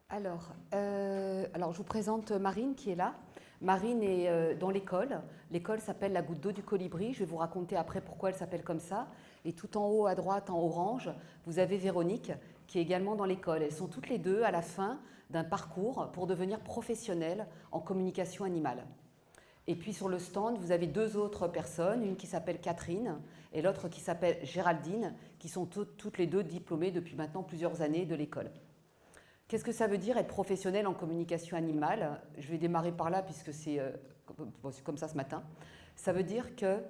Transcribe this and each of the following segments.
Alors, je vous présente Marine qui est là. Marine est dans l'école. L'école s'appelle la Goutte d'eau du Colibri. Je vais vous raconter après pourquoi elle s'appelle comme ça. Et tout en haut à droite, en orange, vous avez Véronique qui est également dans l'école. Elles sont toutes les deux à la fin d'un parcours pour devenir professionnelles en communication animale. Et puis sur le stand, vous avez deux autres personnes, une qui s'appelle Catherine et l'autre qui s'appelle Géraldine, qui sont toutes les deux diplômées depuis maintenant plusieurs années de l'école. Qu'est-ce que ça veut dire être professionnel en communication animale? Je vais démarrer par là puisque c'est comme ça ce matin. Ça veut dire que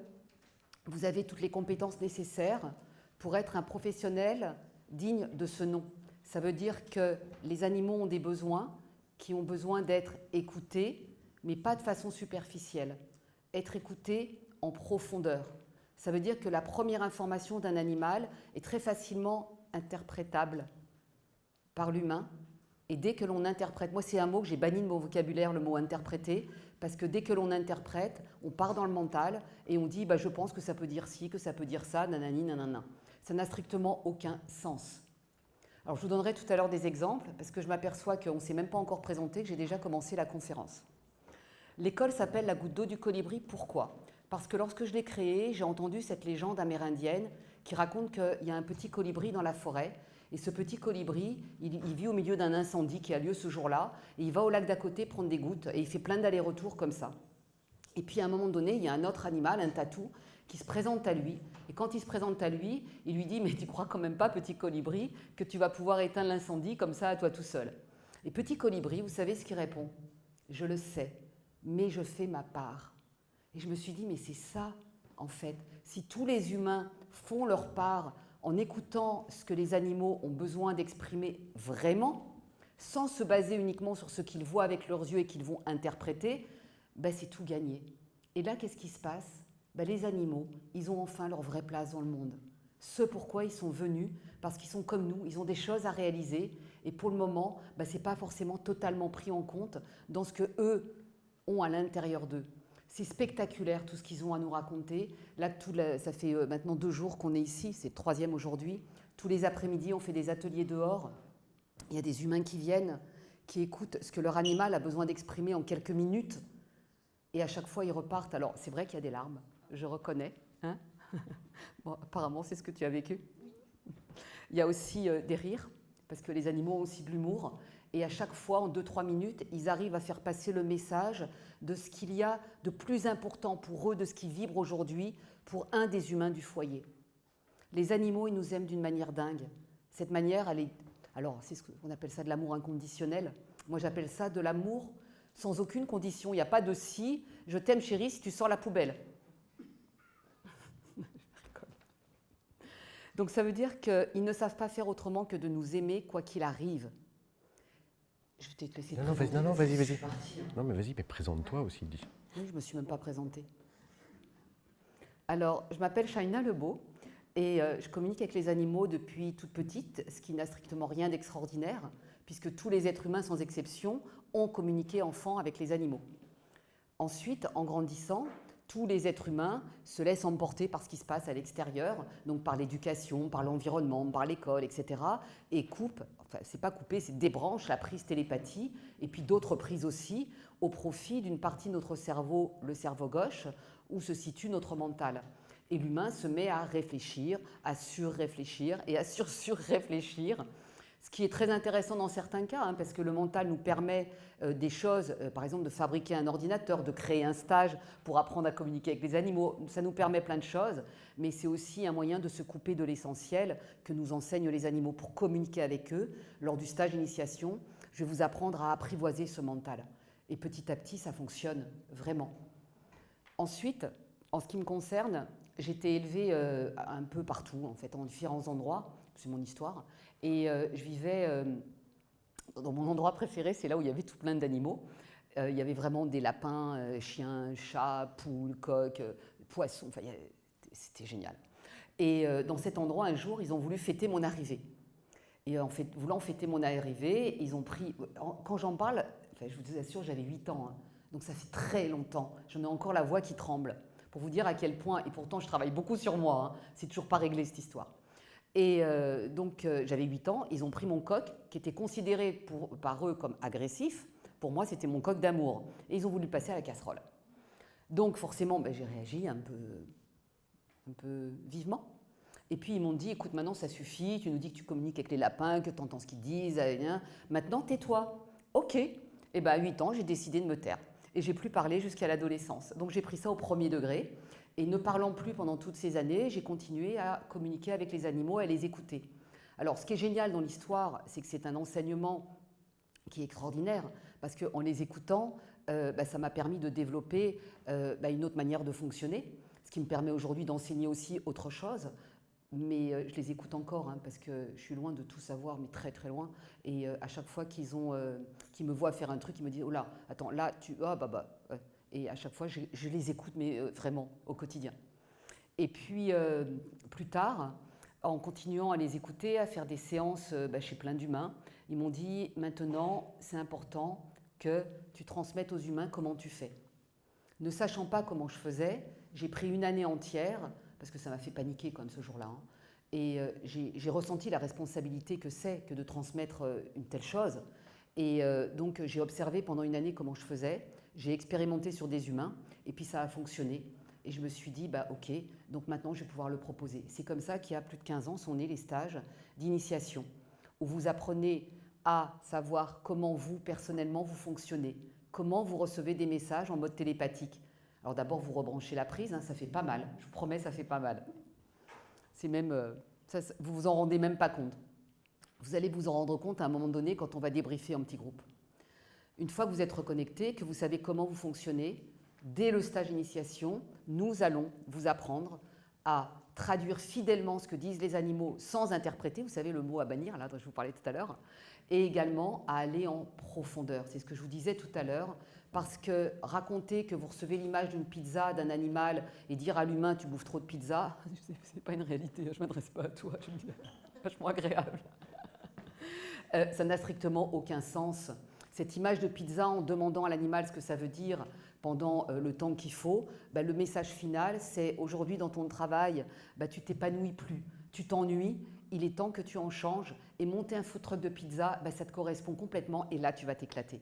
vous avez toutes les compétences nécessaires pour être un professionnel digne de ce nom. Ça veut dire que les animaux ont des besoins qui ont besoin d'être écoutés, mais pas de façon superficielle. Être écoutés en profondeur. Ça veut dire que la première information d'un animal est très facilement interprétable par l'humain. Et dès que l'on interprète, moi c'est un mot que j'ai banni de mon vocabulaire, le mot interpréter, parce que dès que l'on interprète, on part dans le mental et on dit je pense que ça peut dire ci, que ça peut dire ça, nanani, nanana. Ça n'a strictement aucun sens. Alors je vous donnerai tout à l'heure des exemples, parce que je m'aperçois qu'on ne s'est même pas encore présenté, que j'ai déjà commencé la conférence. L'école s'appelle la Goutte d'eau du Colibri, pourquoi? Parce que lorsque je l'ai créée, j'ai entendu cette légende amérindienne qui raconte qu'il y a un petit colibri dans la forêt. Et ce petit colibri, il vit au milieu d'un incendie qui a lieu ce jour-là, et il va au lac d'à côté prendre des gouttes, et il fait plein d'allers-retours comme ça. Et puis à un moment donné, il y a un autre animal, un tatou, qui se présente à lui. Et quand il se présente à lui, il lui dit « Mais tu crois quand même pas, petit colibri, que tu vas pouvoir éteindre l'incendie comme ça à toi tout seul ?» Et petit colibri, vous savez ce qu'il répond? « Je le sais, mais je fais ma part. » Et je me suis dit « Mais c'est ça, en fait. Si tous les humains font leur part en écoutant ce que les animaux ont besoin d'exprimer vraiment, sans se baser uniquement sur ce qu'ils voient avec leurs yeux et qu'ils vont interpréter, c'est tout gagné. » Et là, qu'est-ce qui se passe? Les animaux, ils ont enfin leur vraie place dans le monde. Ce pourquoi ils sont venus, parce qu'ils sont comme nous, ils ont des choses à réaliser, et pour le moment, ce n'est pas forcément totalement pris en compte dans ce qu'eux ont à l'intérieur d'eux. C'est spectaculaire tout ce qu'ils ont à nous raconter. Là, ça fait maintenant 2 jours qu'on est ici, c'est le 3e aujourd'hui. Tous les après-midi, on fait des ateliers dehors. Il y a des humains qui viennent, qui écoutent ce que leur animal a besoin d'exprimer en quelques minutes. Et à chaque fois, ils repartent. Alors, c'est vrai qu'il y a des larmes, je reconnais. Hein. Bon, apparemment, c'est ce que tu as vécu. Il y a aussi des rires, parce que les animaux ont aussi de l'humour. Et à chaque fois, en 2-3 minutes, ils arrivent à faire passer le message de ce qu'il y a de plus important pour eux, de ce qui vibre aujourd'hui pour un des humains du foyer. Les animaux, ils nous aiment d'une manière dingue. Cette manière, elle est... Alors, c'est ce qu'on appelle ça de l'amour inconditionnel. Moi, j'appelle ça de l'amour sans aucune condition. Il n'y a pas de « si, je t'aime chérie si tu sors la poubelle ». Donc ça veut dire qu'ils ne savent pas faire autrement que de nous aimer quoi qu'il arrive. Je vais te laisser te présenter. Non, vas-y. Non, mais vas-y, mais présente-toi aussi. Oui, je ne me suis même pas présentée. Alors, je m'appelle Shaina Lebeau et je communique avec les animaux depuis toute petite, ce qui n'a strictement rien d'extraordinaire, puisque tous les êtres humains, sans exception, ont communiqué enfant avec les animaux. Ensuite, en grandissant, tous les êtres humains se laissent emporter par ce qui se passe à l'extérieur, donc par l'éducation, par l'environnement, par l'école, etc. Et coupent, enfin c'est pas couper, c'est débranche la prise télépathie, et puis d'autres prises aussi, au profit d'une partie de notre cerveau, le cerveau gauche, où se situe notre mental. Et l'humain se met à réfléchir, à surréfléchir et à surréfléchir. Ce qui est très intéressant dans certains cas, parce que le mental nous permet des choses, par exemple de fabriquer un ordinateur, de créer un stage pour apprendre à communiquer avec les animaux. Ça nous permet plein de choses, mais c'est aussi un moyen de se couper de l'essentiel que nous enseignent les animaux pour communiquer avec eux. Lors du stage d'initiation, je vais vous apprendre à apprivoiser ce mental. Et petit à petit, ça fonctionne vraiment. Ensuite, en ce qui me concerne, j'ai été élevée un peu partout, en fait, en différents endroits. C'est mon histoire. Et je vivais dans mon endroit préféré, c'est là où il y avait tout plein d'animaux. Il y avait vraiment des lapins, chiens, chats, poules, coqs, poissons. Enfin, c'était génial. Et dans cet endroit, un jour, ils ont voulu fêter mon arrivée. Et en fait, voulant fêter mon arrivée, ils ont pris... Quand j'en parle, enfin, je vous assure, j'avais 8 ans. Hein, donc ça fait très longtemps. J'en ai encore la voix qui tremble. Pour vous dire à quel point... Et pourtant, je travaille beaucoup sur moi. Hein, c'est toujours pas réglé, cette histoire. Et donc j'avais 8 ans, ils ont pris mon coq, qui était considéré par eux comme agressif. Pour moi, c'était mon coq d'amour. Et ils ont voulu le passer à la casserole. Donc forcément, j'ai réagi un peu vivement. Et puis ils m'ont dit, écoute, maintenant ça suffit, tu nous dis que tu communiques avec les lapins, que tu entends ce qu'ils disent, maintenant tais-toi. Ok. Et à 8 ans, j'ai décidé de me taire. Et j'ai plus parlé jusqu'à l'adolescence. Donc j'ai pris ça au premier degré. Et ne parlant plus pendant toutes ces années, j'ai continué à communiquer avec les animaux, à les écouter. Alors ce qui est génial dans l'histoire, c'est que c'est un enseignement qui est extraordinaire, parce qu'en les écoutant, ça m'a permis de développer une autre manière de fonctionner, ce qui me permet aujourd'hui d'enseigner aussi autre chose. Mais je les écoute encore, parce que je suis loin de tout savoir, mais très très loin. Et à chaque fois qu'ils me voient faire un truc, ils me disent « Oh là, attends, là, tu... Ah, Et à chaque fois, je les écoute, mais vraiment, au quotidien. Et puis, plus tard, en continuant à les écouter, à faire des séances chez plein d'humains, ils m'ont dit « Maintenant, c'est important que tu transmettes aux humains comment tu fais. » Ne sachant pas comment je faisais, j'ai pris une année entière, parce que ça m'a fait paniquer quand même ce jour-là, et j'ai ressenti la responsabilité que c'est que de transmettre une telle chose. Et donc, j'ai observé pendant une année comment je faisais, j'ai expérimenté sur des humains, et puis ça a fonctionné. Et je me suis dit, ok, donc maintenant je vais pouvoir le proposer. C'est comme ça qu'il y a plus de 15 ans sont nés les stages d'initiation, où vous apprenez à savoir comment vous, personnellement, vous fonctionnez, comment vous recevez des messages en mode télépathique. Alors d'abord, vous rebranchez la prise, ça fait pas mal, je vous promets, ça fait pas mal. C'est même, vous vous en rendez même pas compte. Vous allez vous en rendre compte à un moment donné quand on va débriefer en petit groupe. Une fois que vous êtes reconnecté, que vous savez comment vous fonctionnez, dès le stage d'initiation, nous allons vous apprendre à traduire fidèlement ce que disent les animaux sans interpréter, vous savez le mot à bannir, là dont je vous parlais tout à l'heure, et également à aller en profondeur. C'est ce que je vous disais tout à l'heure, parce que raconter que vous recevez l'image d'une pizza, d'un animal, et dire à l'humain « tu bouffes trop de pizza », c'est pas une réalité, je ne m'adresse pas à toi, je me dis vachement agréable. Ça n'a strictement aucun sens. Cette image de pizza en demandant à l'animal ce que ça veut dire pendant le temps qu'il faut, le message final, c'est aujourd'hui dans ton travail, tu t'épanouis plus, tu t'ennuies, il est temps que tu en changes et monter un food truck de pizza, ça te correspond complètement et là tu vas t'éclater.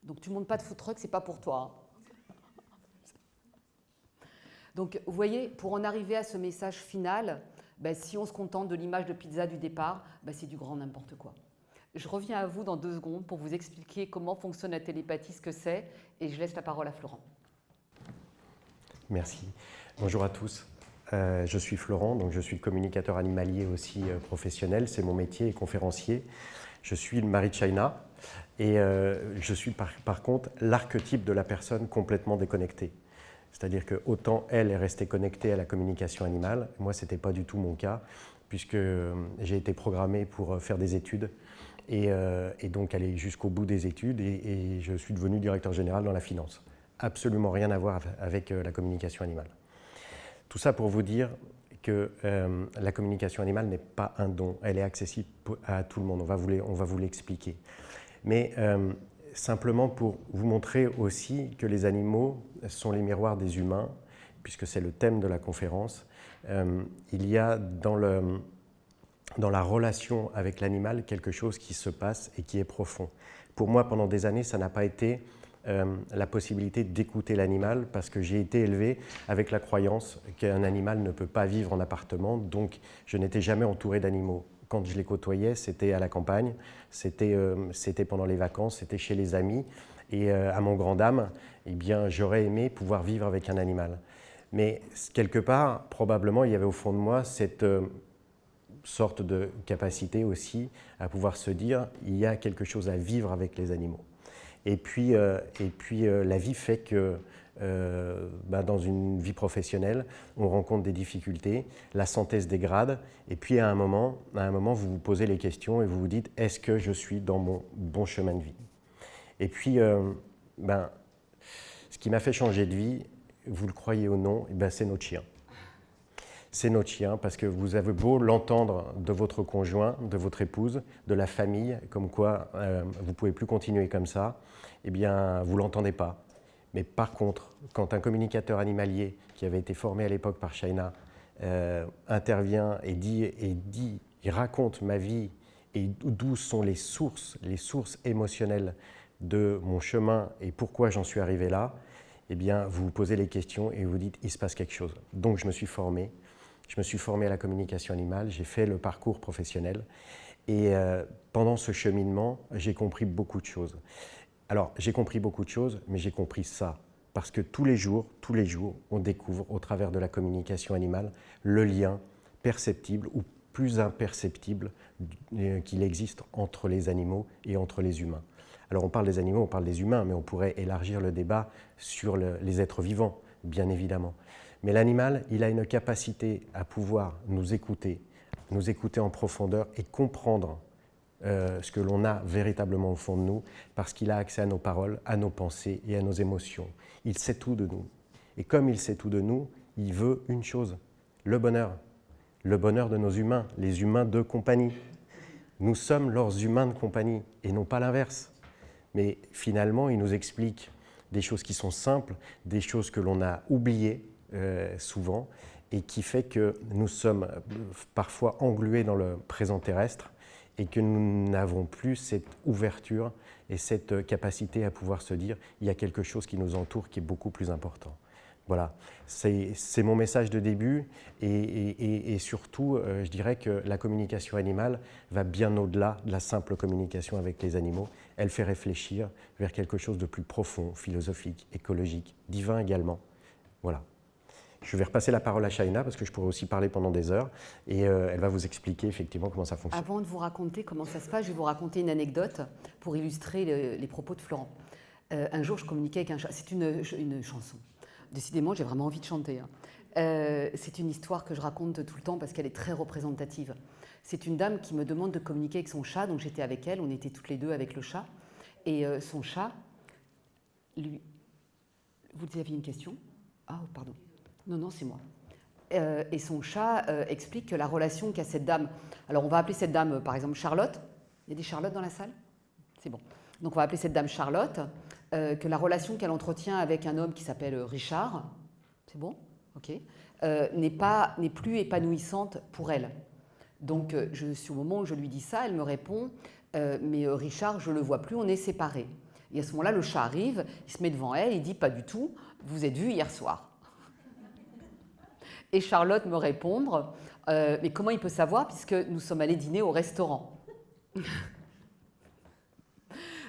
Donc tu ne montes pas de food truck, c'est pas pour toi. Donc vous voyez, pour en arriver à ce message final, si on se contente de l'image de pizza du départ, c'est du grand n'importe quoi. Je reviens à vous dans 2 secondes pour vous expliquer comment fonctionne la télépathie, ce que c'est, et je laisse la parole à Florent. Merci. Bonjour à tous. Je suis Florent, donc je suis communicateur animalier aussi professionnel, c'est mon métier et conférencier. Je suis le mari de Shaina et je suis par contre l'archétype de la personne complètement déconnectée. C'est-à-dire que autant elle est restée connectée à la communication animale, moi ce n'était pas du tout mon cas, puisque j'ai été programmé pour faire des études et donc aller jusqu'au bout des études et je suis devenu directeur général dans la finance. Absolument rien à voir avec la communication animale. Tout ça pour vous dire que la communication animale n'est pas un don, elle est accessible à tout le monde, on va vous l'expliquer. Mais simplement pour vous montrer aussi que les animaux sont les miroirs des humains, puisque c'est le thème de la conférence, il y a dans la relation avec l'animal quelque chose qui se passe et qui est profond. Pour moi, pendant des années, ça n'a pas été la possibilité d'écouter l'animal parce que j'ai été élevé avec la croyance qu'un animal ne peut pas vivre en appartement, donc je n'étais jamais entouré d'animaux. Quand je les côtoyais, c'était à la campagne, c'était pendant les vacances, c'était chez les amis et à mon grand dam, eh bien, j'aurais aimé pouvoir vivre avec un animal. Mais quelque part, probablement, il y avait au fond de moi cette sorte de capacité aussi à pouvoir se dire il y a quelque chose à vivre avec les animaux. Et puis la vie fait que dans une vie professionnelle, on rencontre des difficultés, la santé se dégrade, et puis à un moment, vous vous posez les questions et vous vous dites est-ce que je suis dans mon bon chemin de vie? Et puis, ce qui m'a fait changer de vie, vous le croyez ou non, c'est notre chien. C'est notre chien parce que vous avez beau l'entendre de votre conjoint, de votre épouse, de la famille, comme quoi vous ne pouvez plus continuer comme ça, eh bien, vous ne l'entendez pas. Mais par contre, quand un communicateur animalier qui avait été formé à l'époque par Shaina intervient et dit il raconte ma vie et d'où sont les sources émotionnelles de mon chemin et pourquoi j'en suis arrivé là, eh bien, vous vous posez les questions et vous dites, il se passe quelque chose. Donc, je me suis formé. Je me suis formé à la communication animale, j'ai fait le parcours professionnel et pendant ce cheminement, j'ai compris beaucoup de choses. Alors, j'ai compris beaucoup de choses, mais j'ai compris ça. Parce que tous les jours, on découvre au travers de la communication animale le lien perceptible ou plus imperceptible qu'il existe entre les animaux et entre les humains. Alors on parle des animaux, on parle des humains, mais on pourrait élargir le débat sur les êtres vivants, bien évidemment. Mais l'animal, il a une capacité à pouvoir nous écouter en profondeur et comprendre ce que l'on a véritablement au fond de nous, parce qu'il a accès à nos paroles, à nos pensées et à nos émotions. Il sait tout de nous. Et comme il sait tout de nous, il veut une chose, le bonheur. Le bonheur de nos humains, les humains de compagnie. Nous sommes leurs humains de compagnie et non pas l'inverse. Mais finalement, il nous explique des choses qui sont simples, des choses que l'on a oubliées souvent, et qui fait que nous sommes parfois englués dans le présent terrestre et que nous n'avons plus cette ouverture et cette capacité à pouvoir se dire il y a quelque chose qui nous entoure qui est beaucoup plus important. Voilà, c'est mon message de début et surtout, je dirais que la communication animale va bien au-delà de la simple communication avec les animaux. Elle fait réfléchir vers quelque chose de plus profond, philosophique, écologique, divin également. Voilà. Je vais repasser la parole à Shaina parce que je pourrais aussi parler pendant des heures et elle va vous expliquer effectivement comment ça fonctionne. Avant de vous raconter comment ça se passe, je vais vous raconter une anecdote pour illustrer les propos de Florent. Un jour, je communiquais avec un chat. C'est une chanson. Décidément, j'ai vraiment envie de chanter. Hein. C'est une histoire que je raconte tout le temps parce qu'elle est très représentative. C'est une dame qui me demande de communiquer avec son chat, donc j'étais avec elle, on était toutes les deux avec le chat. Et son chat, lui... Vous aviez une question ? Ah, pardon. Non, c'est moi. Et son chat explique que la relation qu'a cette dame... Alors, on va appeler cette dame, par exemple, Charlotte. Il y a des Charlottes dans la salle ? C'est bon. Donc, on va appeler cette dame Charlotte. Que la relation qu'elle entretient avec un homme qui s'appelle Richard, c'est bon ? Ok. N'est plus épanouissante pour elle. Donc, au moment où je lui dis ça, elle me répond mais Richard, je ne le vois plus, on est séparés. Et à ce moment-là, le chat arrive, il se met devant elle, il dit pas du tout, vous êtes vus hier soir. Et Charlotte me répondre mais comment il peut savoir puisque nous sommes allés dîner au restaurant.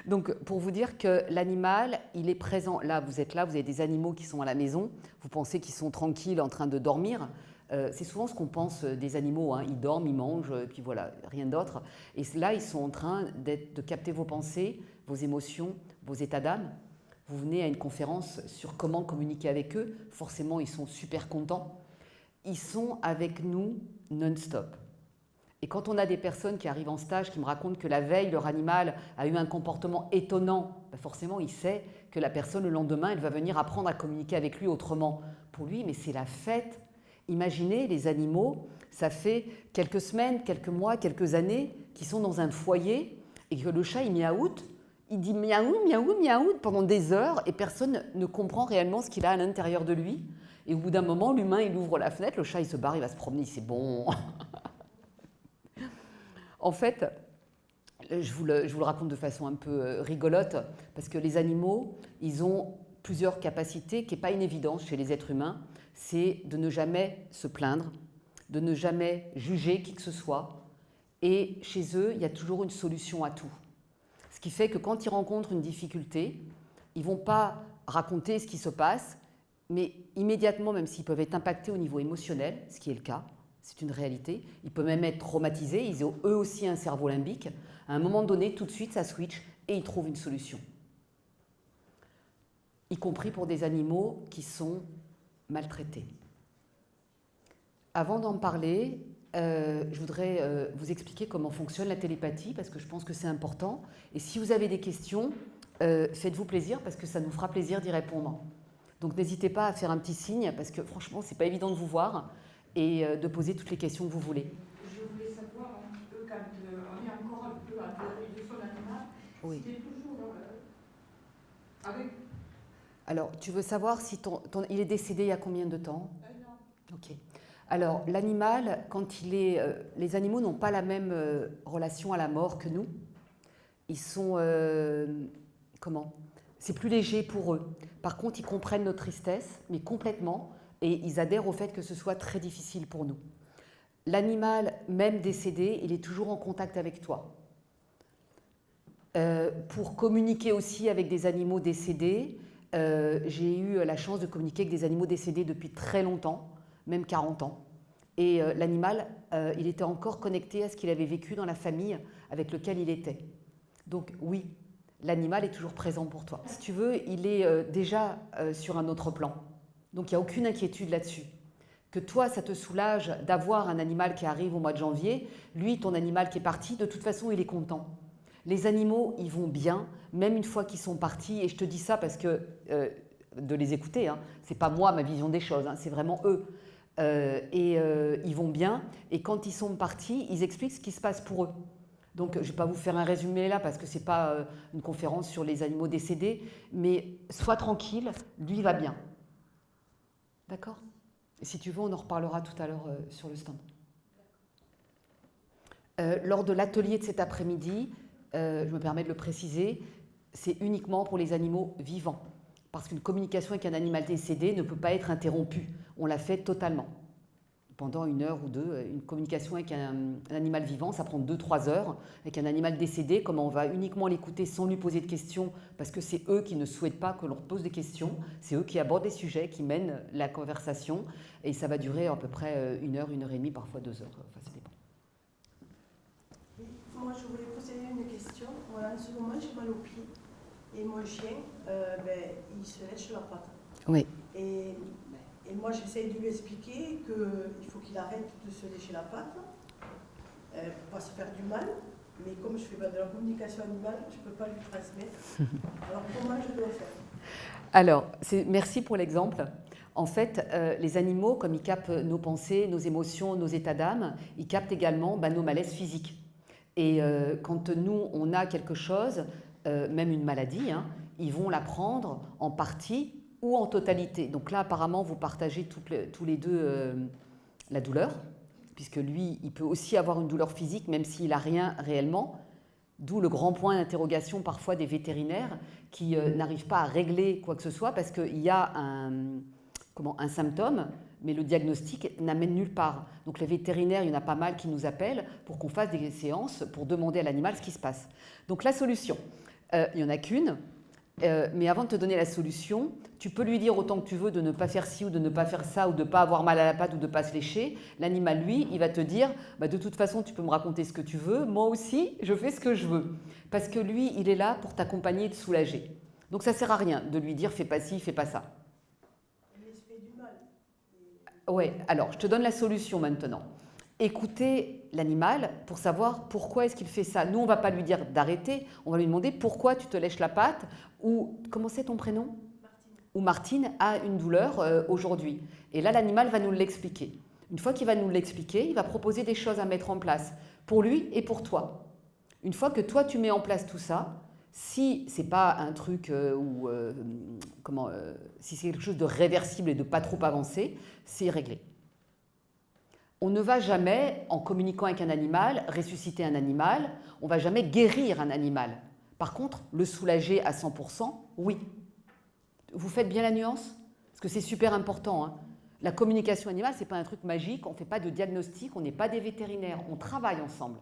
Donc, pour vous dire que l'animal, il est présent. Là, vous avez des animaux qui sont à la maison. Vous pensez qu'ils sont tranquilles en train de dormir. C'est souvent ce qu'on pense des animaux. Hein. Ils dorment, ils mangent, et puis voilà, rien d'autre. Et là, ils sont en train de capter vos pensées, vos émotions, vos états d'âme. Vous venez à une conférence sur comment communiquer avec eux. Forcément, ils sont super contents. Ils sont avec nous non-stop. Et quand on a des personnes qui arrivent en stage qui me racontent que la veille, leur animal a eu un comportement étonnant, ben forcément, il sait que la personne, le lendemain, elle va venir apprendre à communiquer avec lui autrement. Pour lui, mais c'est la fête. Imaginez, les animaux, ça fait quelques semaines, quelques mois, quelques années qu'ils sont dans un foyer et que le chat, il miaoute, il dit miaou, miaou, miaou pendant des heures et personne ne comprend réellement ce qu'il a à l'intérieur de lui. Et au bout d'un moment, l'humain, il ouvre la fenêtre, le chat, il se barre, il va se promener, c'est bon. En fait, je vous le raconte de façon un peu rigolote, parce que les animaux, ils ont plusieurs capacités qui n'est pas une évidence chez les êtres humains. C'est de ne jamais se plaindre, de ne jamais juger qui que ce soit. Et chez eux, il y a toujours une solution à tout. Ce qui fait que quand ils rencontrent une difficulté, ils ne vont pas raconter ce qui se passe, mais immédiatement, même s'ils peuvent être impactés au niveau émotionnel, ce qui est le cas, c'est une réalité. Ils peuvent même être traumatisés, ils ont eux aussi un cerveau limbique. À un moment donné, tout de suite, ça switch et ils trouvent une solution. Y compris pour des animaux qui sont maltraités. Avant d'en parler, je voudrais vous expliquer comment fonctionne la télépathie, parce que je pense que c'est important. Et si vous avez des questions, faites-vous plaisir, parce que ça nous fera plaisir d'y répondre. Donc n'hésitez pas à faire un petit signe, parce que franchement, c'est pas évident de vous voir, et de poser toutes les questions que vous voulez. Je voulais savoir un petit peu, quand on est encore un peu à l'intérieur de son animal, oui. C'était toujours avec... Alors, tu veux savoir si il est décédé il y a combien de temps ? Non. Ok. Alors, l'animal, quand il est... les animaux n'ont pas la même relation à la mort que nous. Ils sont... comment? C'est plus léger pour eux. Par contre, ils comprennent notre tristesse, mais complètement, et ils adhèrent au fait que ce soit très difficile pour nous. L'animal, même décédé, il est toujours en contact avec toi. Pour communiquer aussi avec des animaux décédés, j'ai eu la chance de communiquer avec des animaux décédés depuis très longtemps, même 40 ans. Et l'animal, il était encore connecté à ce qu'il avait vécu dans la famille avec laquelle il était. Donc oui, l'animal est toujours présent pour toi. Si tu veux, il est déjà sur un autre plan. Donc il n'y a aucune inquiétude là-dessus. Que toi, ça te soulage d'avoir un animal qui arrive au mois de janvier. Lui, ton animal qui est parti, de toute façon, il est content. Les animaux, ils vont bien, même une fois qu'ils sont partis. Et je te dis ça parce que, de les écouter, hein, ce n'est pas moi, ma vision des choses, hein, c'est vraiment eux. Ils vont bien. Et quand ils sont partis, ils expliquent ce qui se passe pour eux. Donc, je ne vais pas vous faire un résumé là parce que ce n'est pas une conférence sur les animaux décédés. Mais sois tranquille, lui va bien. D'accord ? Et si tu veux, on en reparlera tout à l'heure sur le stand. Lors de l'atelier de cet après-midi, je me permets de le préciser, c'est uniquement pour les animaux vivants. Parce qu'une communication avec un animal décédé ne peut pas être interrompue. On la fait totalement. Pendant 1 heure ou 2, une communication avec un animal vivant, ça prend 2-3 heures. Avec un animal décédé, comme on va uniquement l'écouter sans lui poser de questions, parce que c'est eux qui ne souhaitent pas que l'on pose des questions, c'est eux qui abordent des sujets, qui mènent la conversation, et ça va durer à peu près 1 heure, 1 heure et demie, parfois 2 heures, enfin ça dépend. Moi je voulais poser une question. Voilà, en ce moment j'ai mal au pied, et mon chien, il se lèche la patte. Oui. Et moi, j'essaie de lui expliquer qu'il faut qu'il arrête de se lécher la patte pour ne pas se faire du mal. Mais comme je fais pas de la communication animale, je ne peux pas lui transmettre. Alors, comment je dois faire? Alors, merci pour l'exemple. En fait, les animaux, comme ils captent nos pensées, nos émotions, nos états d'âme, ils captent également nos malaises physiques. Et quand nous, on a quelque chose, même une maladie, hein, ils vont la prendre en partie ou en totalité. Donc là, apparemment, vous partagez tous les deux la douleur, puisque lui, il peut aussi avoir une douleur physique, même s'il n'a rien réellement, d'où le grand point d'interrogation parfois des vétérinaires qui n'arrivent pas à régler quoi que ce soit, parce qu'il y a un symptôme, mais le diagnostic n'amène nulle part. Donc les vétérinaires, il y en a pas mal qui nous appellent pour qu'on fasse des séances pour demander à l'animal ce qui se passe. Donc la solution, il n'y en a qu'une. Mais avant de te donner la solution, tu peux lui dire autant que tu veux de ne pas faire ci ou de ne pas faire ça ou de ne pas avoir mal à la patte ou de ne pas se lécher. L'animal, lui, il va te dire de toute façon, tu peux me raconter ce que tu veux. Moi aussi, je fais ce que je veux. Parce que lui, il est là pour t'accompagner et te soulager. Donc ça ne sert à rien de lui dire fais pas ci, fais pas ça. Mais il se fait du mal. Oui, alors je te donne la solution maintenant. Écoutez l'animal pour savoir pourquoi est-ce qu'il fait ça. Nous, on ne va pas lui dire d'arrêter, on va lui demander pourquoi tu te lèches la patte ou, comment c'est ton prénom ? Martine. Ou Martine a une douleur aujourd'hui. Et là, l'animal va nous l'expliquer. Une fois qu'il va nous l'expliquer, il va proposer des choses à mettre en place pour lui et pour toi. Une fois que toi, tu mets en place tout ça, si ce n'est pas un truc si c'est quelque chose de réversible et de pas trop avancé, c'est réglé. On ne va jamais, en communiquant avec un animal, ressusciter un animal. On ne va jamais guérir un animal. Par contre, le soulager à 100%, oui. Vous faites bien la nuance? Parce que c'est super important. Hein. La communication animale, ce n'est pas un truc magique. On ne fait pas de diagnostic. On n'est pas des vétérinaires. On travaille ensemble.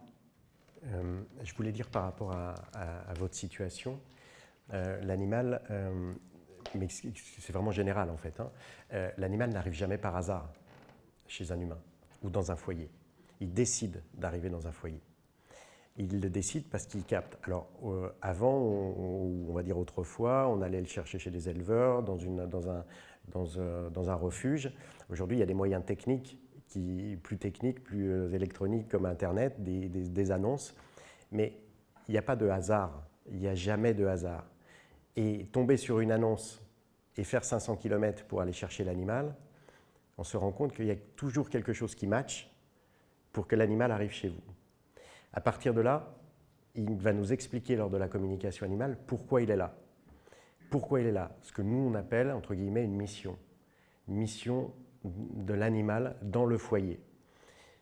Je voulais dire par rapport à votre situation, l'animal, mais c'est vraiment général en fait, hein, l'animal n'arrive jamais par hasard chez un humain ou dans un foyer. Il décide d'arriver dans un foyer. Il le décide parce qu'il capte. Alors, avant, on va dire autrefois, on allait le chercher chez des éleveurs, dans un refuge. Aujourd'hui, il y a des moyens techniques, plus électroniques, comme Internet, des annonces. Mais il n'y a pas de hasard. Il n'y a jamais de hasard. Et tomber sur une annonce et faire 500 km pour aller chercher l'animal, on se rend compte qu'il y a toujours quelque chose qui matche pour que l'animal arrive chez vous. À partir de là, il va nous expliquer lors de la communication animale pourquoi il est là. Pourquoi il est là? Ce que nous, on appelle, entre guillemets, une mission. Une mission de l'animal dans le foyer.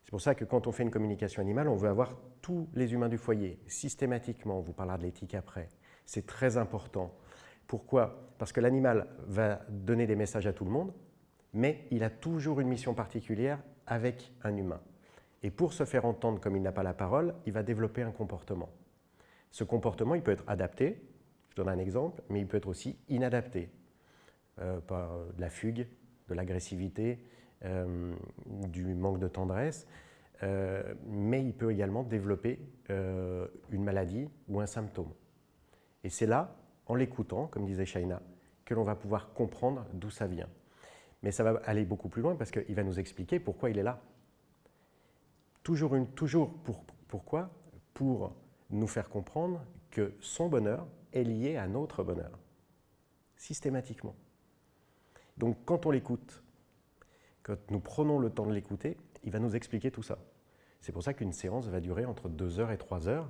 C'est pour ça que quand on fait une communication animale, on veut avoir tous les humains du foyer, systématiquement. On vous parlera de l'éthique après. C'est très important. Pourquoi? Parce que l'animal va donner des messages à tout le monde, mais il a toujours une mission particulière avec un humain. Et pour se faire entendre comme il n'a pas la parole, il va développer un comportement. Ce comportement, il peut être adapté, je donne un exemple, mais il peut être aussi inadapté. Par de la fugue, de l'agressivité, du manque de tendresse, mais il peut également développer une maladie ou un symptôme. Et c'est là, en l'écoutant, comme disait Shaina, que l'on va pouvoir comprendre d'où ça vient. Mais ça va aller beaucoup plus loin parce qu'il va nous expliquer pourquoi il est là. Pourquoi? Pour nous faire comprendre que son bonheur est lié à notre bonheur, systématiquement. Donc quand on l'écoute, quand nous prenons le temps de l'écouter, il va nous expliquer tout ça. C'est pour ça qu'une séance va durer entre 2 heures et 3 heures,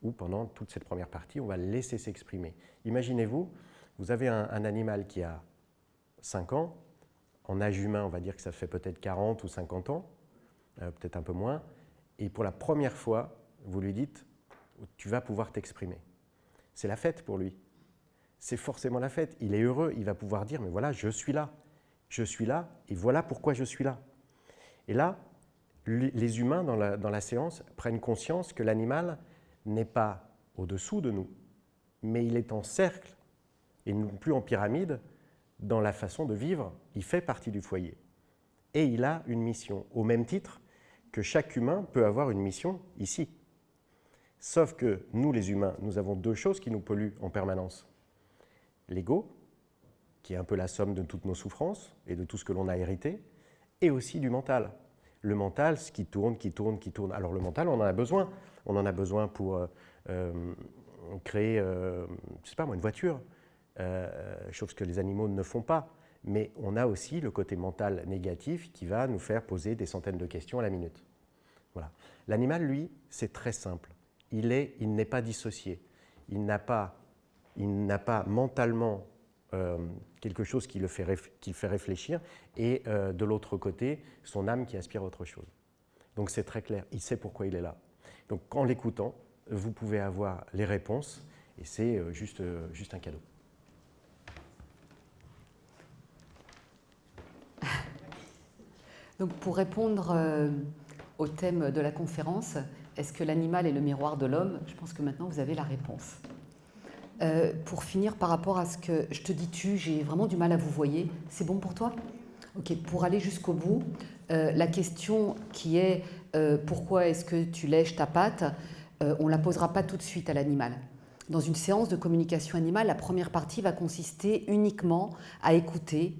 où pendant toute cette première partie, on va le laisser s'exprimer. Imaginez-vous, vous avez un animal qui a 5 ans, en âge humain, on va dire que ça fait peut-être 40 ou 50 ans, peut-être un peu moins, et pour la première fois, vous lui dites « tu vas pouvoir t'exprimer ». C'est la fête pour lui. C'est forcément la fête. Il est heureux, il va pouvoir dire « mais voilà, je suis là et voilà pourquoi je suis là ». Et là, les humains dans la séance prennent conscience que l'animal n'est pas au-dessous de nous, mais il est en cercle et non plus en pyramide dans la façon de vivre. Il fait partie du foyer et il a une mission, au même titre que chaque humain peut avoir une mission ici. Sauf que nous, les humains, nous avons 2 choses qui nous polluent en permanence. L'ego, qui est un peu la somme de toutes nos souffrances et de tout ce que l'on a hérité, et aussi du mental. Le mental, ce qui tourne. Alors le mental, on en a besoin. On en a besoin pour créer, je sais pas moi, une voiture, chose que les animaux ne font pas. Mais on a aussi le côté mental négatif qui va nous faire poser des centaines de questions à la minute. Voilà. L'animal, lui, c'est très simple. Il n'est pas dissocié. Il n'a pas mentalement quelque chose qui le fait réfléchir et de l'autre côté, son âme qui aspire à autre chose. Donc c'est très clair, il sait pourquoi il est là. Donc en l'écoutant, vous pouvez avoir les réponses et c'est juste un cadeau. Donc pour répondre au thème de la conférence, est-ce que l'animal est le miroir de l'homme? Je pense que maintenant vous avez la réponse. Pour finir, par rapport à ce que je te dis j'ai vraiment du mal à vous voyer. C'est bon pour toi? Ok, pour aller jusqu'au bout, la question qui est pourquoi est-ce que tu lèches ta patte, on ne la posera pas tout de suite à l'animal. Dans une séance de communication animale, la première partie va consister uniquement à écouter.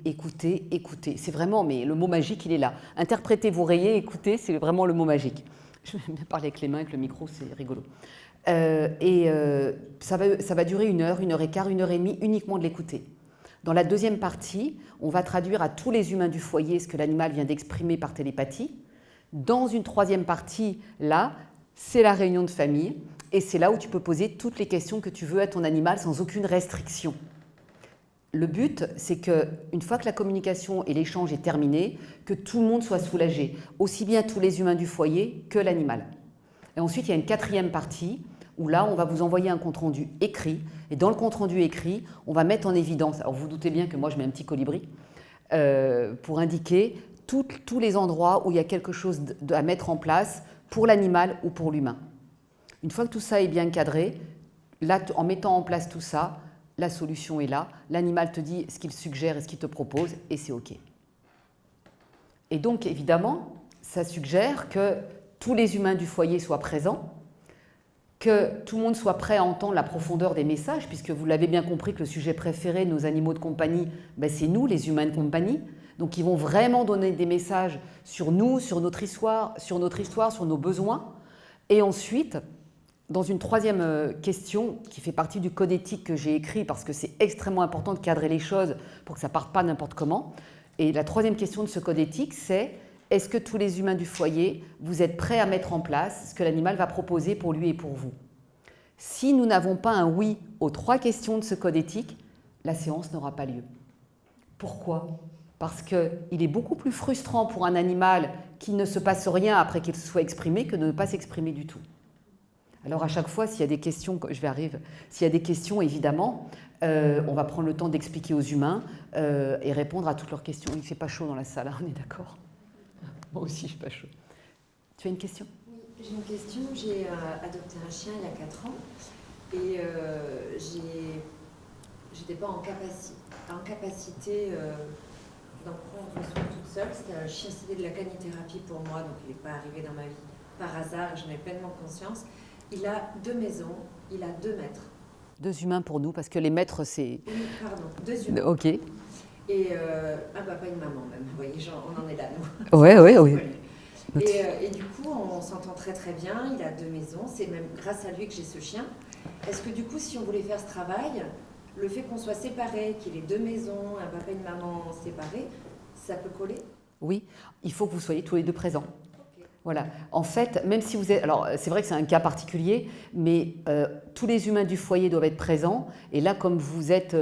C'est vraiment, mais le mot magique, il est là. Interpréter, vous rayez, écouter, c'est vraiment le mot magique. Je vais bien parler avec les mains, avec le micro, c'est rigolo. Ça va durer 1 heure, 1 heure et quart, 1 heure et demie, uniquement de l'écouter. Dans la deuxième partie, on va traduire à tous les humains du foyer ce que l'animal vient d'exprimer par télépathie. Dans une troisième partie, là, c'est la réunion de famille. Et c'est là où tu peux poser toutes les questions que tu veux à ton animal sans aucune restriction. Le but, c'est qu'une fois que la communication et l'échange est terminé, que tout le monde soit soulagé, aussi bien tous les humains du foyer que l'animal. Et ensuite, il y a une 4e partie où là, on va vous envoyer un compte-rendu écrit. Et dans le compte-rendu écrit, on va mettre en évidence, alors vous doutez bien que moi je mets un petit colibri, pour indiquer tous les endroits où il y a quelque chose à mettre en place pour l'animal ou pour l'humain. Une fois que tout ça est bien cadré, là, en mettant en place tout ça, la solution est là. L'animal te dit ce qu'il suggère et ce qu'il te propose, et c'est OK. Et donc, évidemment, ça suggère que tous les humains du foyer soient présents, que tout le monde soit prêt à entendre la profondeur des messages, puisque vous l'avez bien compris que le sujet préféré de nos animaux de compagnie, c'est nous, les humains de compagnie. Donc, ils vont vraiment donner des messages sur nous, sur notre histoire, sur nos besoins. Et ensuite, dans une 3e question qui fait partie du code éthique que j'ai écrit parce que c'est extrêmement important de cadrer les choses pour que ça ne parte pas n'importe comment. Et la 3e question de ce code éthique, c'est est-ce que tous les humains du foyer, vous êtes prêts à mettre en place ce que l'animal va proposer pour lui et pour vous? Si nous n'avons pas un oui aux 3 questions de ce code éthique, la séance n'aura pas lieu. Pourquoi? Parce qu'il est beaucoup plus frustrant pour un animal qu'il ne se passe rien après qu'il se soit exprimé que de ne pas s'exprimer du tout. Alors à chaque fois, s'il y a des questions, s'il y a des questions, évidemment, on va prendre le temps d'expliquer aux humains et répondre à toutes leurs questions. Il ne fait pas chaud dans la salle, hein, on est d'accord? Moi aussi, je ne suis pas chaud. Tu as une question? Oui, j'ai une question. J'ai adopté un chien il y a 4 ans et j'étais pas en capacité d'en prendre soin toute seule. C'était un chien, c'était de la canithérapie pour moi, donc il n'est pas arrivé dans ma vie par hasard, j'en ai pleinement conscience. Il a 2 maisons, il a 2 maîtres. 2 humains pour nous, parce que les maîtres, c'est... Oui, pardon, 2 humains. Ok. Et un papa et une maman même, vous voyez, on en est là, nous. Oui. Et du coup, on s'entend très très bien, il a 2 maisons, c'est même grâce à lui que j'ai ce chien. Est-ce que du coup, si on voulait faire ce travail, le fait qu'on soit séparés, qu'il ait 2 maisons, un papa et une maman séparés, ça peut coller? Oui, il faut que vous soyez tous les 2 présents. Okay. Voilà. En fait, même si vous êtes... Alors, c'est vrai que c'est un cas particulier, mais tous les humains du foyer doivent être présents. Et là, comme vous êtes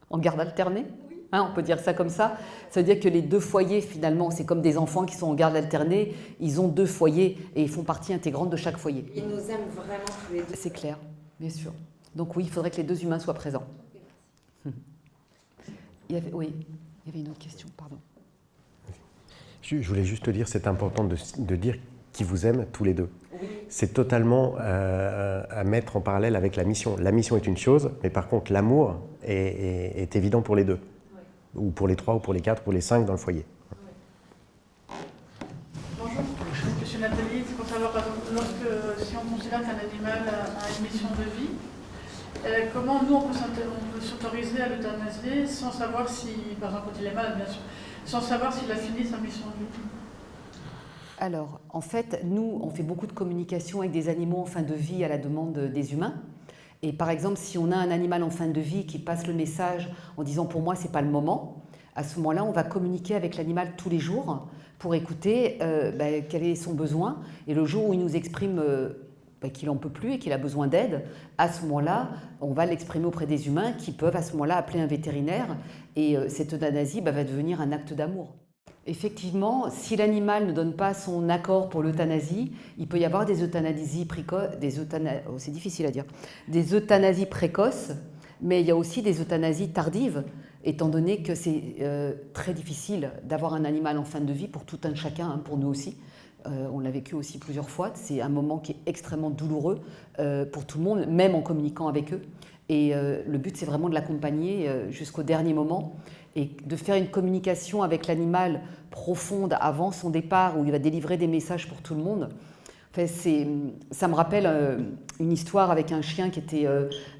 en garde alternée, hein, on peut dire ça comme ça veut dire que les 2 foyers, finalement, c'est comme des enfants qui sont en garde alternée. Ils ont 2 foyers et ils font partie intégrante de chaque foyer. Ils nous aiment vraiment tous les 2. C'est clair, bien sûr. Donc oui, il faudrait que les 2 humains soient présents. Okay, il y avait une autre question, pardon. Je voulais juste te dire, c'est important de dire qu'ils vous aiment tous les 2. Oui. C'est totalement à mettre en parallèle avec la mission. La mission est une chose, mais par contre, l'amour est évident pour les 2. Ou pour les 3, ou pour les 4, ou pour les 5 dans le foyer. Bonjour, je suis Nathalie. C'est pour savoir, par exemple, si on considère qu'un animal a une mission de vie, comment nous on peut s'autoriser à l'euthanasier sans savoir si, par exemple quand il est malade bien sûr, sans savoir s'il a fini sa mission de vie? Alors, en fait, nous, on fait beaucoup de communication avec des animaux en fin de vie à la demande des humains. Et par exemple, si on a un animal en fin de vie qui passe le message en disant « pour moi, ce n'est pas le moment », à ce moment-là, on va communiquer avec l'animal tous les jours pour écouter quel est son besoin. Et le jour où il nous exprime qu'il n'en peut plus et qu'il a besoin d'aide, à ce moment-là, on va l'exprimer auprès des humains qui peuvent à ce moment-là appeler un vétérinaire. Et cette euthanasie va devenir un acte d'amour. Effectivement, si l'animal ne donne pas son accord pour l'euthanasie, il peut y avoir des euthanasies précoces, c'est difficile à dire, des euthanasies précoces, mais il y a aussi des euthanasies tardives, étant donné que c'est très difficile d'avoir un animal en fin de vie pour tout un chacun, hein, pour nous aussi. On l'a vécu aussi plusieurs fois, c'est un moment qui est extrêmement douloureux pour tout le monde, même en communiquant avec eux. Et le but, c'est vraiment de l'accompagner jusqu'au dernier moment et de faire une communication avec l'animal profonde avant son départ où il va délivrer des messages pour tout le monde. Enfin, ça me rappelle une histoire avec un chien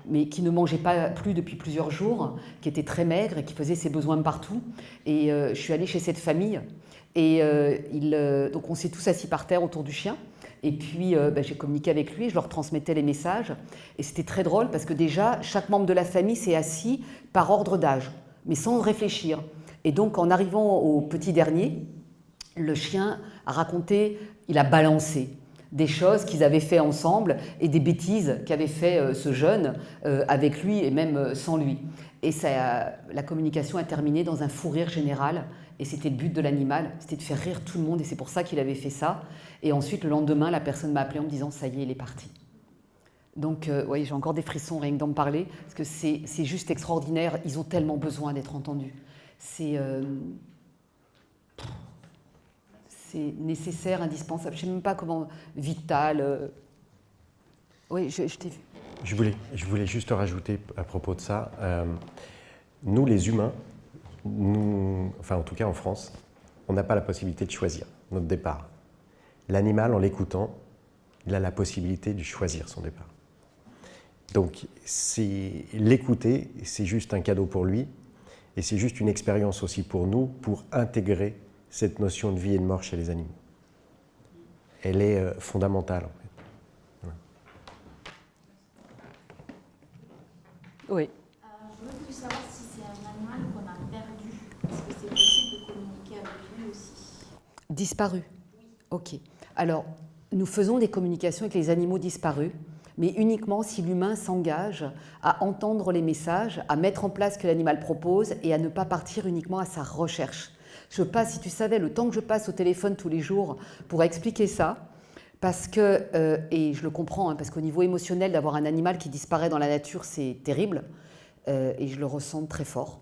mais qui ne mangeait pas plus depuis plusieurs jours, qui était très maigre et qui faisait ses besoins partout. Et je suis allée chez cette famille et donc on s'est tous assis par terre autour du chien. Et puis j'ai communiqué avec lui et je leur transmettais les messages. Et c'était très drôle parce que déjà, chaque membre de la famille s'est assis par ordre d'âge, mais sans réfléchir. Et donc, en arrivant au petit dernier, le chien a raconté, il a balancé des choses qu'ils avaient fait ensemble et des bêtises qu'avait fait ce jeune avec lui et même sans lui. Et la communication a terminé dans un fou rire général. Et c'était le but de l'animal, c'était de faire rire tout le monde et c'est pour ça qu'il avait fait ça. Et ensuite, le lendemain, la personne m'a appelé en me disant « ça y est, il est parti ». Donc, oui, j'ai encore des frissons rien que d'en parler, parce que c'est juste extraordinaire. Ils ont tellement besoin d'être entendus. C'est nécessaire, indispensable. Je ne sais même pas comment, vital. Oui, je t'ai vu. Je voulais juste rajouter à propos de ça. Nous, les humains, enfin en tout cas en France, on n'a pas la possibilité de choisir notre départ. L'animal, en l'écoutant, il a la possibilité de choisir son départ. Donc, l'écouter, c'est juste un cadeau pour lui, et c'est juste une expérience aussi pour nous, pour intégrer cette notion de vie et de mort chez les animaux. Elle est fondamentale, en fait. Ouais. Oui. Je voudrais plus savoir si c'est un animal qu'on a perdu. Est-ce que c'est possible de communiquer avec lui aussi? Disparu. Ok. Alors, nous faisons des communications avec les animaux disparus, mais uniquement si l'humain s'engage à entendre les messages, à mettre en place ce que l'animal propose et à ne pas partir uniquement à sa recherche. Je passe, si tu savais, le temps que je passe au téléphone tous les jours pour expliquer ça, parce que, et je le comprends, hein, parce qu'au niveau émotionnel, d'avoir un animal qui disparaît dans la nature, c'est terrible, et je le ressens très fort.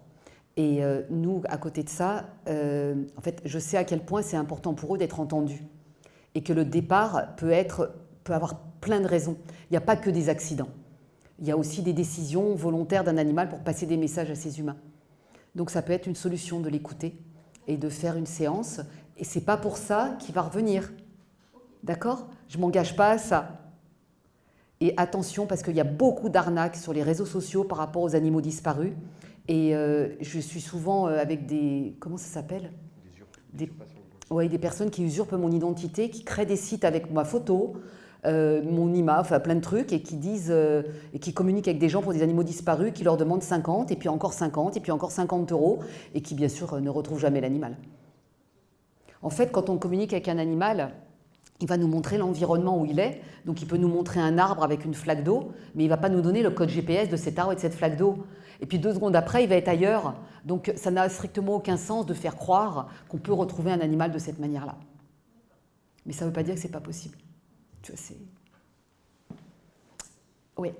Et nous, à côté de ça, en fait, je sais à quel point c'est important pour eux d'être entendus, et que le départ peut avoir plein de raisons. Il n'y a pas que des accidents. Il y a aussi des décisions volontaires d'un animal pour passer des messages à ses humains. Donc ça peut être une solution de l'écouter et de faire une séance. Et ce n'est pas pour ça qu'il va revenir. D'accord ? Je ne m'engage pas à ça. Et attention, parce qu'il y a beaucoup d'arnaques sur les réseaux sociaux par rapport aux animaux disparus. Et je suis souvent avec des... Comment ça s'appelle ? Des personnes qui usurpent mon identité, qui créent des sites avec ma photo, mon image, enfin plein de trucs, et qui disent et qui communiquent avec des gens pour des animaux disparus, qui leur demandent 50, et puis encore 50, et puis encore 50 €, et qui bien sûr ne retrouvent jamais l'animal. En fait, quand on communique avec un animal, il va nous montrer l'environnement où il est, donc il peut nous montrer un arbre avec une flaque d'eau, mais il ne va pas nous donner le code GPS de cet arbre et de cette flaque d'eau. Et puis 2 secondes après, il va être ailleurs. Donc ça n'a strictement aucun sens de faire croire qu'on peut retrouver un animal de cette manière-là. Mais ça ne veut pas dire que ce n'est pas possible. Tu vois, c'est... Oui.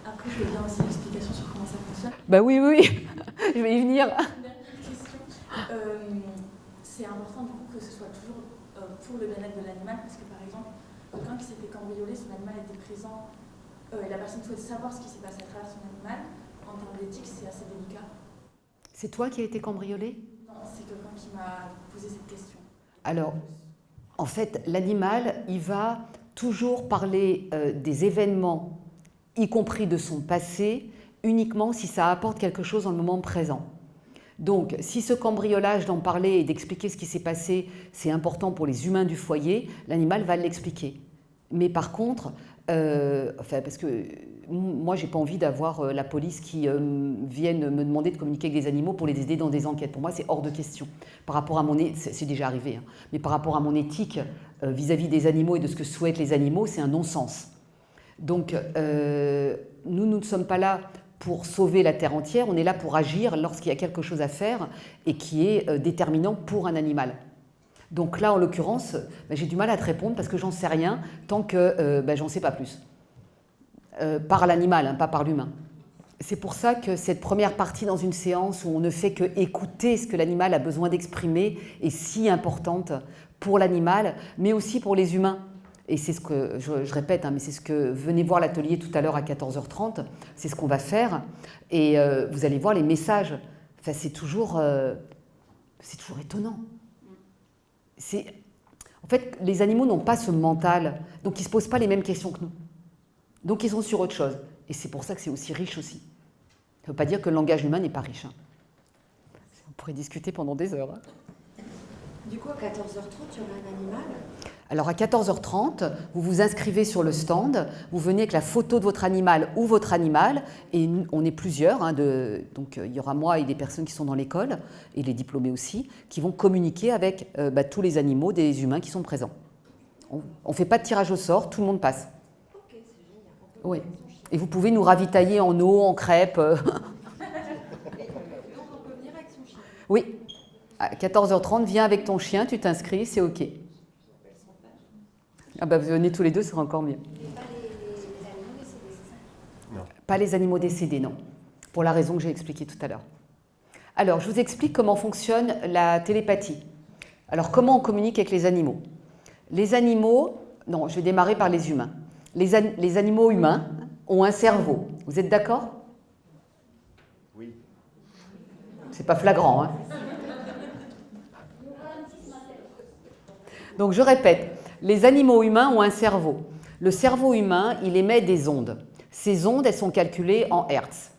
Après, je veux bien aussi une explication sur comment ça fonctionne. Bah oui, je vais y venir. Une dernière question. C'est important du coup que ce soit toujours pour le bien-être de l'animal, parce que par exemple, quelqu'un qui s'est fait cambrioler, son animal était présent, et la personne souhaite savoir ce qui s'est passé à travers son animal. En termes d'éthique, c'est assez délicat. C'est toi qui as été cambriolé ? Non, c'est quelqu'un qui m'a posé cette question. Alors, en fait, l'animal, il va toujours parler des événements, y compris de son passé, uniquement si ça apporte quelque chose dans le moment présent. Donc, si ce cambriolage d'en parler et d'expliquer ce qui s'est passé, c'est important pour les humains du foyer, l'animal va l'expliquer. Mais par contre, parce que moi, j'ai pas envie d'avoir la police qui vienne me demander de communiquer avec des animaux pour les aider dans des enquêtes. Pour moi, c'est hors de question. Par rapport à mon c'est déjà arrivé, hein, mais par rapport à mon éthique vis-à-vis des animaux et de ce que souhaitent les animaux, c'est un non-sens. Donc, nous ne sommes pas là pour sauver la terre entière, on est là pour agir lorsqu'il y a quelque chose à faire et qui est déterminant pour un animal. Donc là, en l'occurrence, j'ai du mal à te répondre parce que j'en sais rien tant que j'en sais pas plus. Par l'animal, hein, pas par l'humain. C'est pour ça que cette première partie dans une séance où on ne fait que écouter ce que l'animal a besoin d'exprimer est si importante pour l'animal, mais aussi pour les humains. Et c'est ce que, je répète, hein, mais c'est ce que, venez voir l'atelier tout à l'heure à 14h30, c'est ce qu'on va faire. Et vous allez voir les messages. Enfin, c'est toujours étonnant. En fait, les animaux n'ont pas ce mental, donc ils ne se posent pas les mêmes questions que nous. Donc ils sont sur autre chose. Et c'est pour ça que c'est aussi riche aussi. Ça ne veut pas dire que le langage humain n'est pas riche. Hein. On pourrait discuter pendant des heures. Hein. Du coup, à 14h30, il y aura un animal ? Alors à 14h30, vous vous inscrivez sur le stand, vous venez avec la photo de votre animal ou votre animal, et on est plusieurs, hein, donc il y aura moi et des personnes qui sont dans l'école, et les diplômés aussi, qui vont communiquer avec tous les animaux des humains qui sont présents. On ne fait pas de tirage au sort, tout le monde passe. Ok, c'est génial. Oui. Et vous pouvez nous ravitailler en eau, en crêpes. Donc on peut venir avec son chien. Oui. À 14h30, viens avec ton chien, tu t'inscris, c'est OK. Ah bah venez tous les deux, ce sera encore mieux. Et pas les animaux décédés, c'est ça ? Non. Pas les animaux décédés, non. Pour la raison que j'ai expliquée tout à l'heure. Alors, je vous explique comment fonctionne la télépathie. Alors, comment on communique avec les animaux ? Les animaux, non, je vais démarrer par les humains. Les animaux humains ont un cerveau. Vous êtes d'accord ? Oui. C'est pas flagrant, hein ? Donc, je répète. Les animaux humains ont un cerveau. Le cerveau humain, il émet des ondes. Ces ondes, elles sont calculées en Hertz.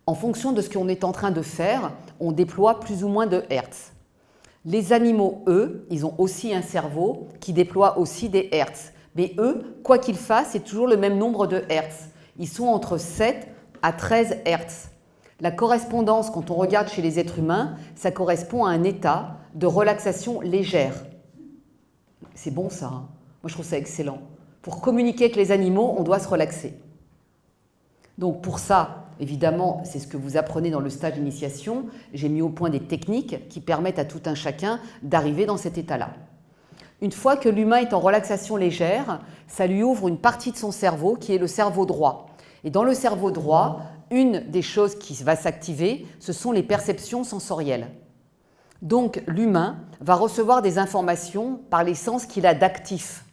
En fonction de ce qu'on est en train de faire, on déploie plus ou moins de Hertz. Les animaux, eux, ils ont aussi un cerveau qui déploie aussi des Hertz. Mais eux, quoi qu'ils fassent, c'est toujours le même nombre de Hertz. Ils sont entre 7 à 13 Hertz. La correspondance, quand on regarde chez les êtres humains, ça correspond à un état de relaxation légère. C'est bon ça, hein. Moi je trouve ça excellent. Pour communiquer avec les animaux, on doit se relaxer. Donc pour ça, évidemment, c'est ce que vous apprenez dans le stage d'initiation. J'ai mis au point des techniques qui permettent à tout un chacun d'arriver dans cet état-là. Une fois que l'humain est en relaxation légère, ça lui ouvre une partie de son cerveau qui est le cerveau droit. Et dans le cerveau droit, une des choses qui va s'activer, ce sont les perceptions sensorielles. Donc l'humain va recevoir des informations par les sens qu'il a d'actifs.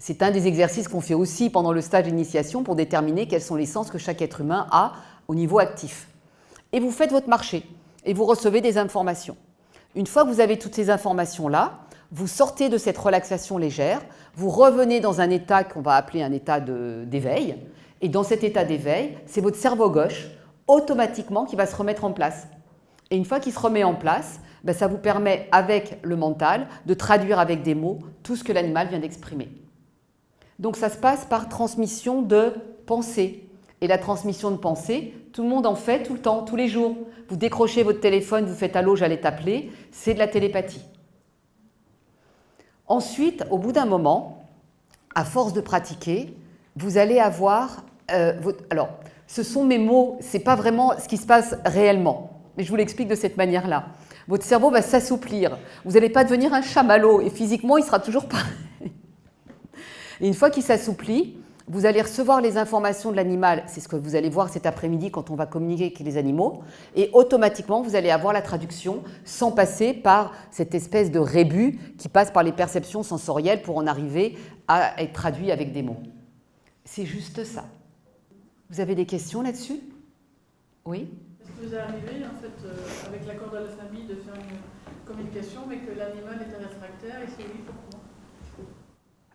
C'est un des exercices qu'on fait aussi pendant le stage d'initiation pour déterminer quels sont les sens que chaque être humain a au niveau actif. Et vous faites votre marché et vous recevez des informations. Une fois que vous avez toutes ces informations-là, vous sortez de cette relaxation légère, vous revenez dans un état qu'on va appeler un état d'éveil. Et dans cet état d'éveil, c'est votre cerveau gauche automatiquement qui va se remettre en place. Et une fois qu'il se remet en place, ça vous permet, avec le mental, de traduire avec des mots tout ce que l'animal vient d'exprimer. Donc ça se passe par transmission de pensée. Et la transmission de pensée, tout le monde en fait tout le temps, tous les jours. Vous décrochez votre téléphone, vous faites « allô, j'allais t'appeler », c'est de la télépathie. Ensuite, au bout d'un moment, à force de pratiquer, vous allez avoir... alors, ce sont mes mots, ce n'est pas vraiment ce qui se passe réellement. Mais je vous l'explique de cette manière-là. Votre cerveau va s'assouplir. Vous n'allez pas devenir un chamallow et physiquement, il sera toujours pareil. Et une fois qu'il s'assouplit, vous allez recevoir les informations de l'animal. C'est ce que vous allez voir cet après-midi quand on va communiquer avec les animaux. Et automatiquement, vous allez avoir la traduction sans passer par cette espèce de rébus qui passe par les perceptions sensorielles pour en arriver à être traduit avec des mots. C'est juste ça. Vous avez des questions là-dessus? Oui? Est-ce que vous est arrivé, en fait, avec l'accord de la famille, de faire une communication, mais que l'animal était réfractaire, et c'est oui, pourquoi?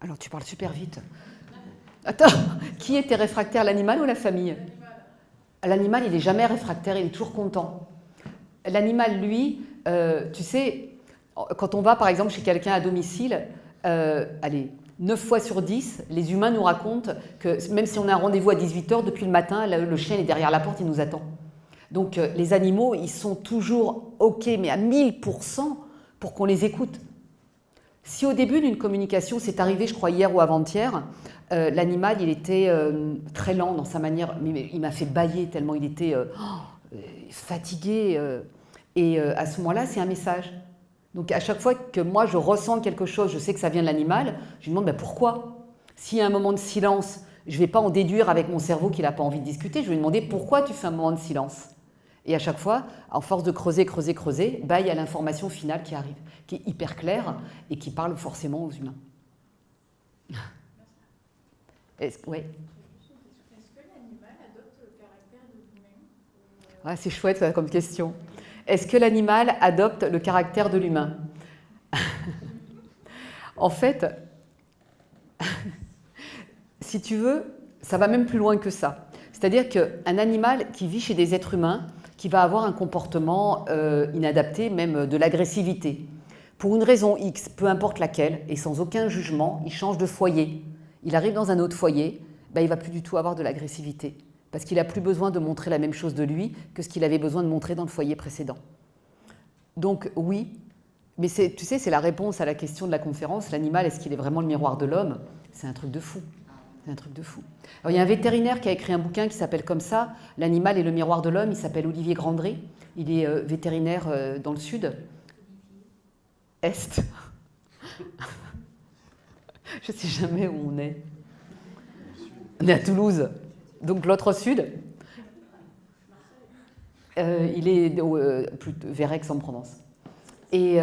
Alors, tu parles super vite. Attends, qui était réfractaire, l'animal ou la famille? L'animal, il n'est jamais réfractaire, il est toujours content. L'animal, lui, tu sais, quand on va par exemple chez quelqu'un à domicile, allez, 9 fois sur 10, les humains nous racontent que même si on a un rendez-vous à 18h, depuis le matin, le chien est derrière la porte, il nous attend. Donc les animaux, ils sont toujours OK, mais à 1000% pour qu'on les écoute. Si au début d'une communication, c'est arrivé, je crois, hier ou avant-hier, l'animal, il était très lent dans sa manière, mais il m'a fait bâiller tellement il était fatigué. Et à ce moment-là, c'est un message. Donc à chaque fois que moi, je ressens quelque chose, je sais que ça vient de l'animal, je lui demande pourquoi. S'il y a un moment de silence, je ne vais pas en déduire avec mon cerveau qu'il n'a pas envie de discuter, je vais lui demander pourquoi tu fais un moment de silence. Et à chaque fois, à force de creuser, il y a l'information finale qui arrive, qui est hyper claire et qui parle forcément aux humains. Est-ce que l'animal adopte le caractère de l'humain? Ouais, c'est chouette ça, comme question. Est-ce que l'animal adopte le caractère de l'humain? En fait, si tu veux, ça va même plus loin que ça. C'est-à-dire qu'un animal qui vit chez des êtres humains, qui va avoir un comportement inadapté, même de l'agressivité, pour une raison X, peu importe laquelle, et sans aucun jugement, il change de foyer. Il arrive dans un autre foyer, il ne va plus du tout avoir de l'agressivité, parce qu'il n'a plus besoin de montrer la même chose de lui que ce qu'il avait besoin de montrer dans le foyer précédent. Donc oui, mais tu sais, c'est la réponse à la question de la conférence, l'animal, est-ce qu'il est vraiment le miroir de l'homme? C'est un truc de fou. C'est un truc de fou. Alors, il y a un vétérinaire qui a écrit un bouquin qui s'appelle comme ça, L'animal et le miroir de l'homme, il s'appelle Olivier Grandré, il est vétérinaire dans le sud. Est. Je ne sais jamais où on est. On est à Toulouse, donc l'autre sud. Il est vers Aix-en-Provence. Et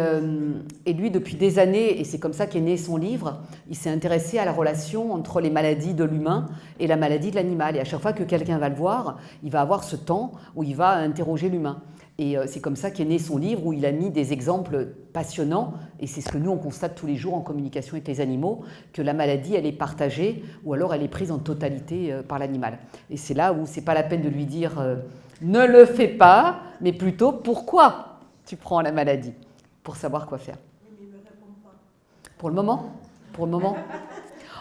lui, depuis des années, et c'est comme ça qu'est né son livre, il s'est intéressé à la relation entre les maladies de l'humain et la maladie de l'animal. Et à chaque fois que quelqu'un va le voir, il va avoir ce temps où il va interroger l'humain. Et c'est comme ça qu'est né son livre, où il a mis des exemples passionnants, et c'est ce que nous, on constate tous les jours en communication avec les animaux, que la maladie, elle est partagée, ou alors elle est prise en totalité par l'animal. Et c'est là où c'est pas la peine de lui dire « ne le fais pas », mais plutôt « pourquoi tu prends la maladie ?» pour savoir quoi faire. Pour le moment.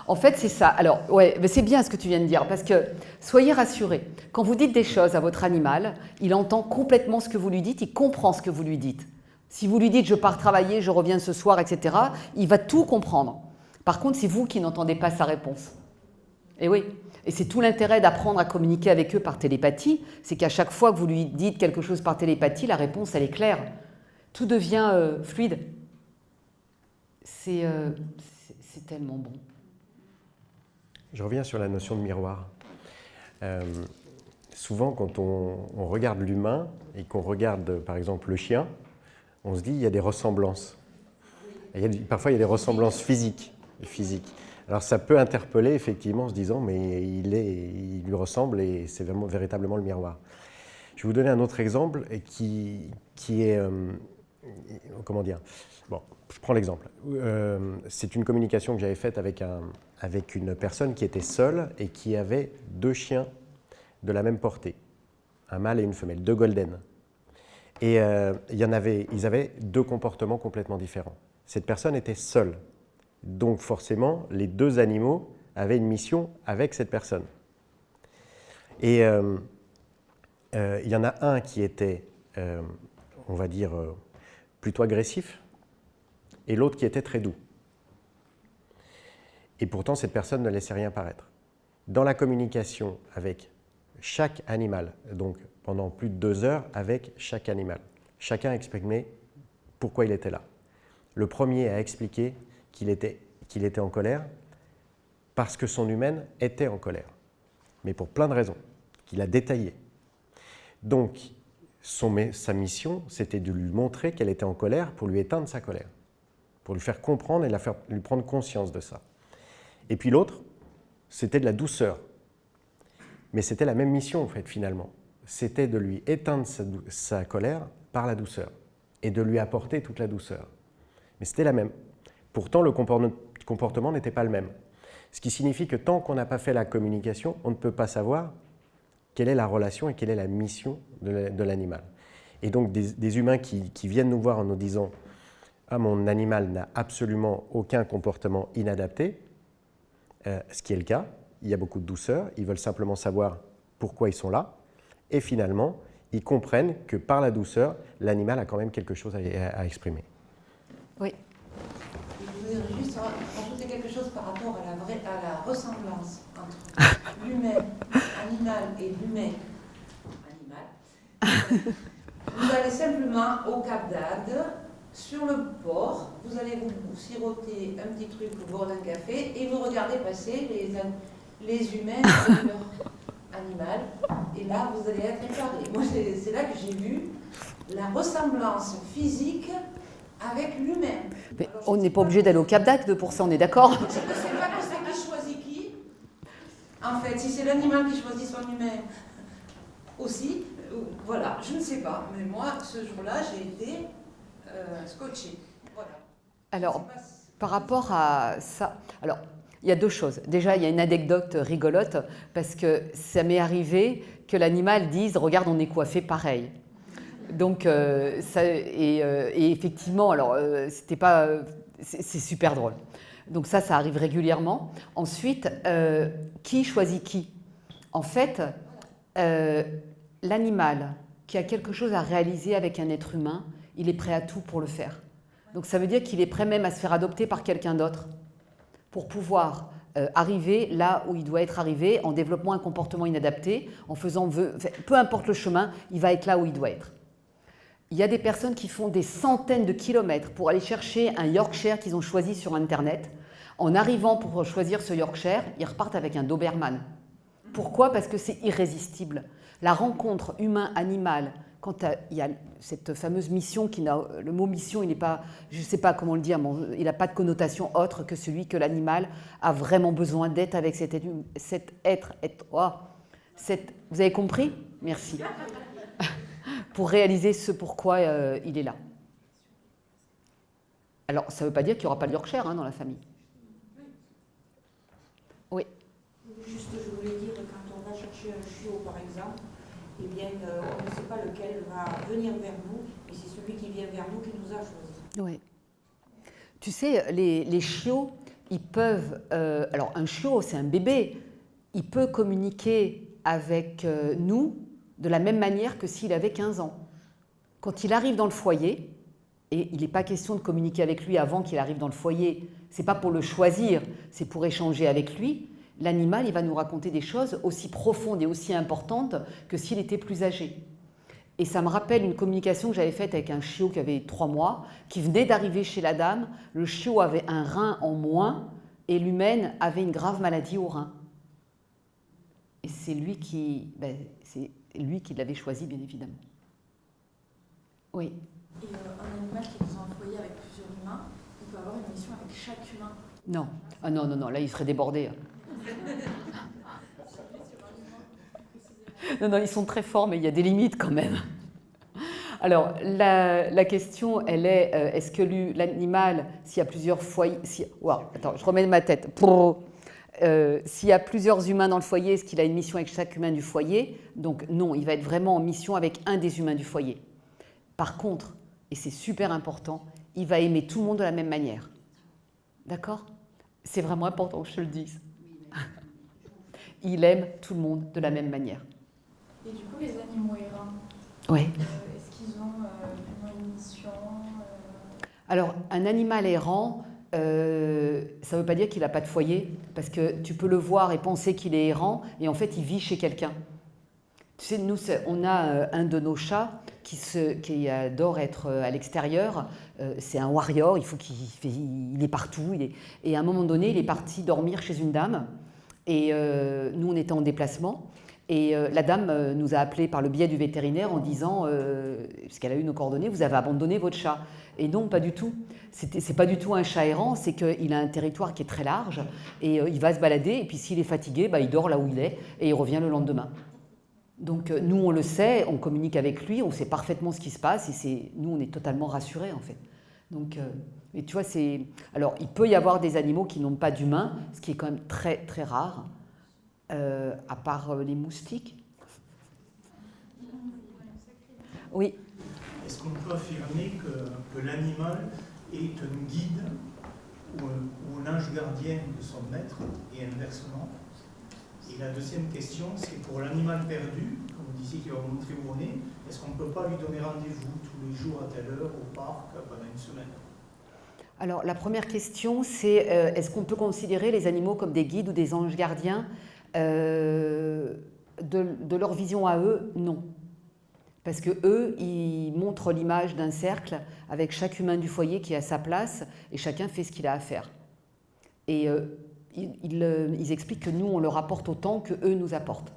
En fait, c'est ça. Alors, ouais, mais c'est bien ce que tu viens de dire, parce que soyez rassurés. Quand vous dites des choses à votre animal, il entend complètement ce que vous lui dites, il comprend ce que vous lui dites. Si vous lui dites « je pars travailler, je reviens ce soir », etc., il va tout comprendre. Par contre, c'est vous qui n'entendez pas sa réponse. Et oui. Et c'est tout l'intérêt d'apprendre à communiquer avec eux par télépathie, c'est qu'à chaque fois que vous lui dites quelque chose par télépathie, la réponse, elle est claire. Tout devient fluide. C'est tellement bon. Je reviens sur la notion de miroir. Souvent, quand on regarde l'humain et qu'on regarde, par exemple, le chien, on se dit qu'il y a des ressemblances. Parfois, il y a des ressemblances physiques. Alors, ça peut interpeller, effectivement, en se disant, mais il lui ressemble et c'est véritablement le miroir. Je vais vous donner un autre exemple qui est... comment dire? Bon, je prends l'exemple. C'est une communication que j'avais faite avec une personne qui était seule et qui avait 2 chiens de la même portée, un mâle et une femelle, 2 golden. Et ils avaient 2 comportements complètement différents. Cette personne était seule. Donc forcément, les 2 animaux avaient une mission avec cette personne. Et il y en a un qui était, on va dire, plutôt agressif, et l'autre qui était très doux. Et pourtant, cette personne ne laissait rien paraître. Dans la communication avec chaque animal, donc pendant plus de 2 heures avec chaque animal, chacun exprimait pourquoi il était là. Le premier a expliqué qu'il était en colère parce que son humaine était en colère, mais pour plein de raisons, qu'il a détaillées. Donc, sa mission, c'était de lui montrer qu'elle était en colère pour lui éteindre sa colère, pour lui faire comprendre et lui prendre conscience de ça. Et puis l'autre, c'était de la douceur. Mais c'était la même mission, en fait, finalement. C'était de lui éteindre sa colère par la douceur et de lui apporter toute la douceur. Mais c'était la même. Pourtant, le comportement n'était pas le même. Ce qui signifie que tant qu'on n'a pas fait la communication, on ne peut pas savoir quelle est la relation et quelle est la mission de l'animal. Et donc, des humains qui viennent nous voir en nous disant « Ah, mon animal n'a absolument aucun comportement inadapté », ce qui est le cas, il y a beaucoup de douceur, ils veulent simplement savoir pourquoi ils sont là, et finalement, ils comprennent que par la douceur, l'animal a quand même quelque chose à exprimer. Oui. Je voudrais juste rajouter quelque chose par rapport à la ressemblance entre l'humain animal et l'humain animal. Vous allez simplement au Cap d'Agde, sur le port, vous allez vous siroter un petit truc, vous boire un café et vous regardez passer les humains et leur animal. Et là, vous allez être effaré. Moi, c'est là que j'ai vu la ressemblance physique avec l'humain. Mais on n'est pas obligé d'aller au Cap d'Agde pour ça, on est d'accord? Je ne sais pas qui c'est qui choisit qui. En fait, si c'est l'animal qui choisit son humain aussi, voilà, je ne sais pas. Mais moi, ce jour-là, j'ai été scotché. Voilà. Alors, par rapport à ça, alors, il y a 2 choses. Déjà, il y a une anecdote rigolote, parce que ça m'est arrivé que l'animal dise « Regarde, on est coiffé pareil ». Donc, et effectivement, alors, c'était pas, c'est super drôle. Donc ça arrive régulièrement. Ensuite, qui choisit qui? En fait, l'animal qui a quelque chose à réaliser avec un être humain, il est prêt à tout pour le faire. Donc ça veut dire qu'il est prêt même à se faire adopter par quelqu'un d'autre pour pouvoir arriver là où il doit être arrivé en développant un comportement inadapté, en faisant peu importe le chemin, il va être là où il doit être. Il y a des personnes qui font des centaines de kilomètres pour aller chercher un Yorkshire qu'ils ont choisi sur Internet. En arrivant pour choisir ce Yorkshire, ils repartent avec un Doberman. Pourquoi? Parce que c'est irrésistible. La rencontre humain-animal, quand il y a cette fameuse mission, le mot mission, il n'est pas, je ne sais pas comment le dire, mais il n'a pas de connotation autre que celui que l'animal a vraiment besoin d'être avec cet être. Vous avez compris? Merci. Pour réaliser ce pourquoi il est là. Alors, ça ne veut pas dire qu'il n'y aura pas de Yorkshire dans la famille. Oui. Juste, je voulais dire, quand on va chercher un chiot, par exemple, eh bien, on ne sait pas lequel va venir vers nous, et c'est celui qui vient vers nous qui nous a choisi. Oui. Tu sais, les chiots, ils peuvent... alors, un chiot, c'est un bébé. Il peut communiquer avec nous de la même manière que s'il avait 15 ans. Quand il arrive dans le foyer, et il n'est pas question de communiquer avec lui avant qu'il arrive dans le foyer, C'est pas pour le choisir, c'est pour échanger avec lui. L'animal, il va nous raconter des choses aussi profondes et aussi importantes que s'il était plus âgé. Et ça me rappelle une communication que j'avais faite avec un chiot qui avait 3 mois, qui venait d'arriver chez la dame. Le chiot avait un rein en moins et l'humaine avait une grave maladie au rein. Et c'est lui qui l'avait choisi, bien évidemment. Oui. Et un animal qui est dans un foyer avec plusieurs humains, il peut avoir une mission avec chaque humain. Non. Ah non, non, non, là, il serait débordé. Non, non, ils sont très forts, mais il y a des limites quand même. Alors, la question, elle est, est-ce que l'animal, s'il y a plusieurs foyers... attends, je remets ma tête. S'il y a plusieurs humains dans le foyer, est-ce qu'il a une mission avec chaque humain du foyer? Donc non, il va être vraiment en mission avec un des humains du foyer. Par contre, et c'est super important, il va aimer tout le monde de la même manière. D'accord? C'est vraiment important que je te le dise. Il aime tout le monde de la même manière. Et du coup, les animaux errants, Oui. est-ce qu'ils ont une mission Alors, un animal errant, ça ne veut pas dire qu'il n'a pas de foyer, parce que tu peux le voir et penser qu'il est errant, et en fait, il vit chez quelqu'un. Tu sais, nous, on a un de nos chats qui adore être à l'extérieur. C'est un warrior, il est partout. Et à un moment donné, il est parti dormir chez une dame. Et nous, on était en déplacement. Et la dame nous a appelés par le biais du vétérinaire en disant, parce qu'elle a eu nos coordonnées, vous avez abandonné votre chat. Et non, pas du tout. C'est pas du tout un chat errant, c'est qu'il a un territoire qui est très large et il va se balader. Et puis s'il est fatigué, il dort là où il est et il revient le lendemain. Donc nous, on le sait, on communique avec lui, on sait parfaitement ce qui se passe et nous, on est totalement rassurés en fait. Donc, mais tu vois, alors il peut y avoir des animaux qui n'ont pas d'humain, ce qui est quand même très très rare, à part les moustiques. Oui. Est-ce qu'on peut affirmer que l'animal est un guide ou un ange gardien de son maître et inversement? Et la deuxième question, c'est pour l'animal perdu, comme vous disiez qu'il va vous montrer où on est, est-ce qu'on ne peut pas lui donner rendez-vous tous les jours à telle heure au parc pendant une semaine? Alors la première question, c'est est-ce qu'on peut considérer les animaux comme des guides ou des anges gardiens? De leur vision à eux, non. Parce que eux, ils montrent l'image d'un cercle avec chaque humain du foyer qui est à sa place et chacun fait ce qu'il a à faire. Et ils expliquent que nous, on leur apporte autant que eux nous apportent.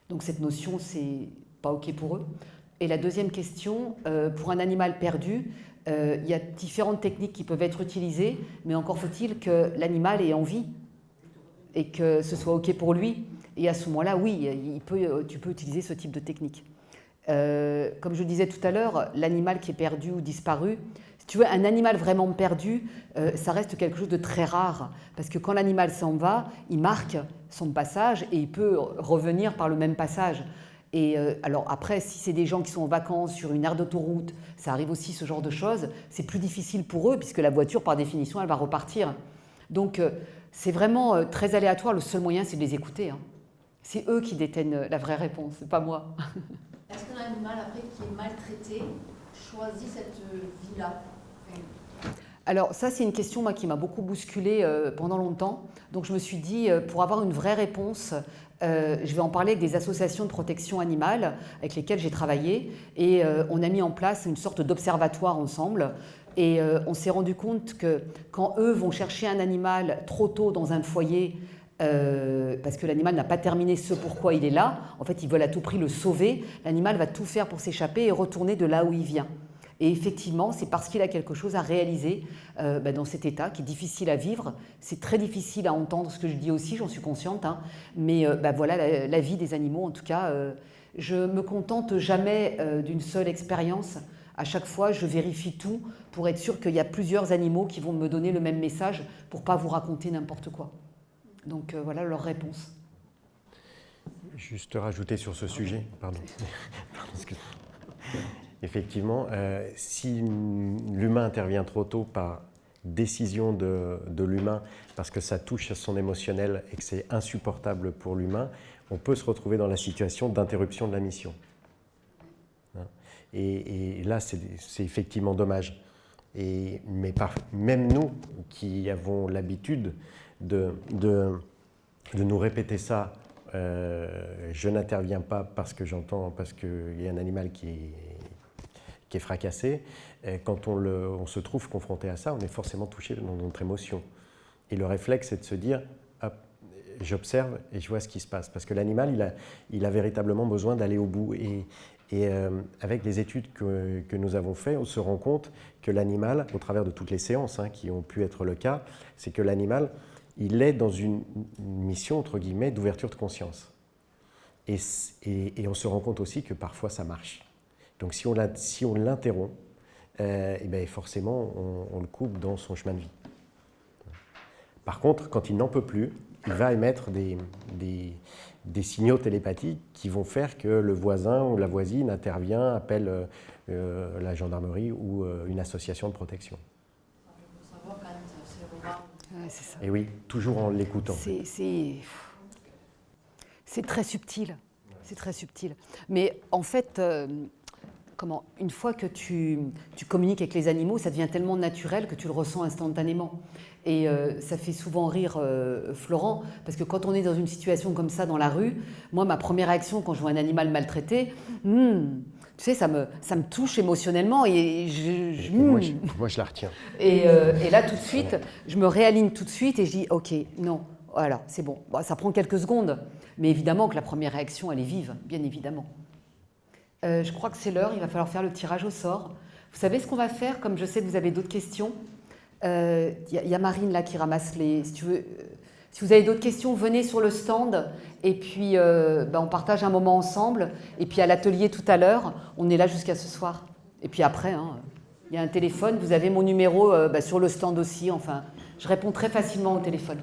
Donc cette notion, c'est pas OK pour eux. Et la deuxième question, pour un animal perdu, il y a différentes techniques qui peuvent être utilisées, mais encore faut-il que l'animal ait envie et que ce soit OK pour lui. Et à ce moment-là, oui, tu peux utiliser ce type de technique. Comme je le disais tout à l'heure, l'animal qui est perdu ou disparu, si tu veux, un animal vraiment perdu, ça reste quelque chose de très rare. Parce que quand l'animal s'en va, il marque son passage et il peut revenir par le même passage. Et alors après, si c'est des gens qui sont en vacances sur une aire d'autoroute, ça arrive aussi ce genre de choses, c'est plus difficile pour eux puisque la voiture, par définition, elle va repartir. Donc c'est vraiment très aléatoire. Le seul moyen, c'est de les écouter. Hein. C'est eux qui détiennent la vraie réponse, c'est pas moi. Est-ce qu'un animal, après, qui est maltraité, choisit cette vie-là? Alors ça, c'est une question qui m'a beaucoup bousculée pendant longtemps. Donc je me suis dit, pour avoir une vraie réponse, je vais en parler avec des associations de protection animale avec lesquelles j'ai travaillé. Et on a mis en place une sorte d'observatoire ensemble. Et on s'est rendu compte que quand eux vont chercher un animal trop tôt dans un foyer, parce que l'animal n'a pas terminé ce pourquoi il est là, en fait ils veulent à tout prix le sauver, l'animal va tout faire pour s'échapper et retourner de là où il vient. Et effectivement, c'est parce qu'il a quelque chose à réaliser dans cet état qui est difficile à vivre. C'est très difficile à entendre ce que je dis aussi, j'en suis consciente. Hein. Mais voilà la vie des animaux, en tout cas. Je ne me contente jamais d'une seule expérience. À chaque fois, je vérifie tout pour être sûre qu'il y a plusieurs animaux qui vont me donner le même message pour ne pas vous raconter n'importe quoi. Donc voilà leur réponse. Juste rajouter sur ce sujet, pardon. Effectivement, si l'humain intervient trop tôt par décision de l'humain, parce que ça touche à son émotionnel et que c'est insupportable pour l'humain, on peut se retrouver dans la situation d'interruption de la mission. Et là, c'est effectivement dommage. Même nous qui avons l'habitude de nous répéter ça, je n'interviens pas parce que j'entends, parce qu'il y a un animal qui est fracassé. Quand on se trouve confronté à ça, on est forcément touché dans notre émotion. Et le réflexe, c'est de se dire, hop, j'observe et je vois ce qui se passe. Parce que l'animal, il a véritablement besoin d'aller au bout. Et avec les études que nous avons faites, on se rend compte que l'animal, au travers de toutes les séances qui ont pu être le cas, c'est que l'animal, il est dans une mission, entre guillemets, d'ouverture de conscience. Et on se rend compte aussi que parfois ça marche. Donc si on l'interrompt, et bien forcément on le coupe dans son chemin de vie. Par contre, quand il n'en peut plus, il va émettre des signaux télépathiques qui vont faire que le voisin ou la voisine intervient, appelle la gendarmerie ou une association de protection. Il faut savoir quand même, c'est rare. Ouais, c'est ça. Et oui, toujours en l'écoutant. C'est très subtil. C'est très subtil. Mais en fait, une fois que tu communiques avec les animaux, ça devient tellement naturel que tu le ressens instantanément. Et ça fait souvent rire Florent, parce que quand on est dans une situation comme ça dans la rue, moi, ma première réaction quand je vois un animal maltraité, tu sais, ça me touche émotionnellement et moi, je la retiens. Et là, tout de suite, je me réaligne tout de suite et je dis « Ok, non, voilà, c'est bon. » Ça prend quelques secondes, mais évidemment que la première réaction, elle est vive, bien évidemment. Je crois que c'est l'heure, il va falloir faire le tirage au sort. Vous savez ce qu'on va faire, comme je sais que vous avez d'autres questions. Y a Marine là qui ramasse les... Si vous avez d'autres questions, venez sur le stand et puis on partage un moment ensemble. Et puis à l'atelier tout à l'heure, on est là jusqu'à ce soir. Et puis après, il y a un téléphone, vous avez mon numéro sur le stand aussi. Enfin, je réponds très facilement au téléphone.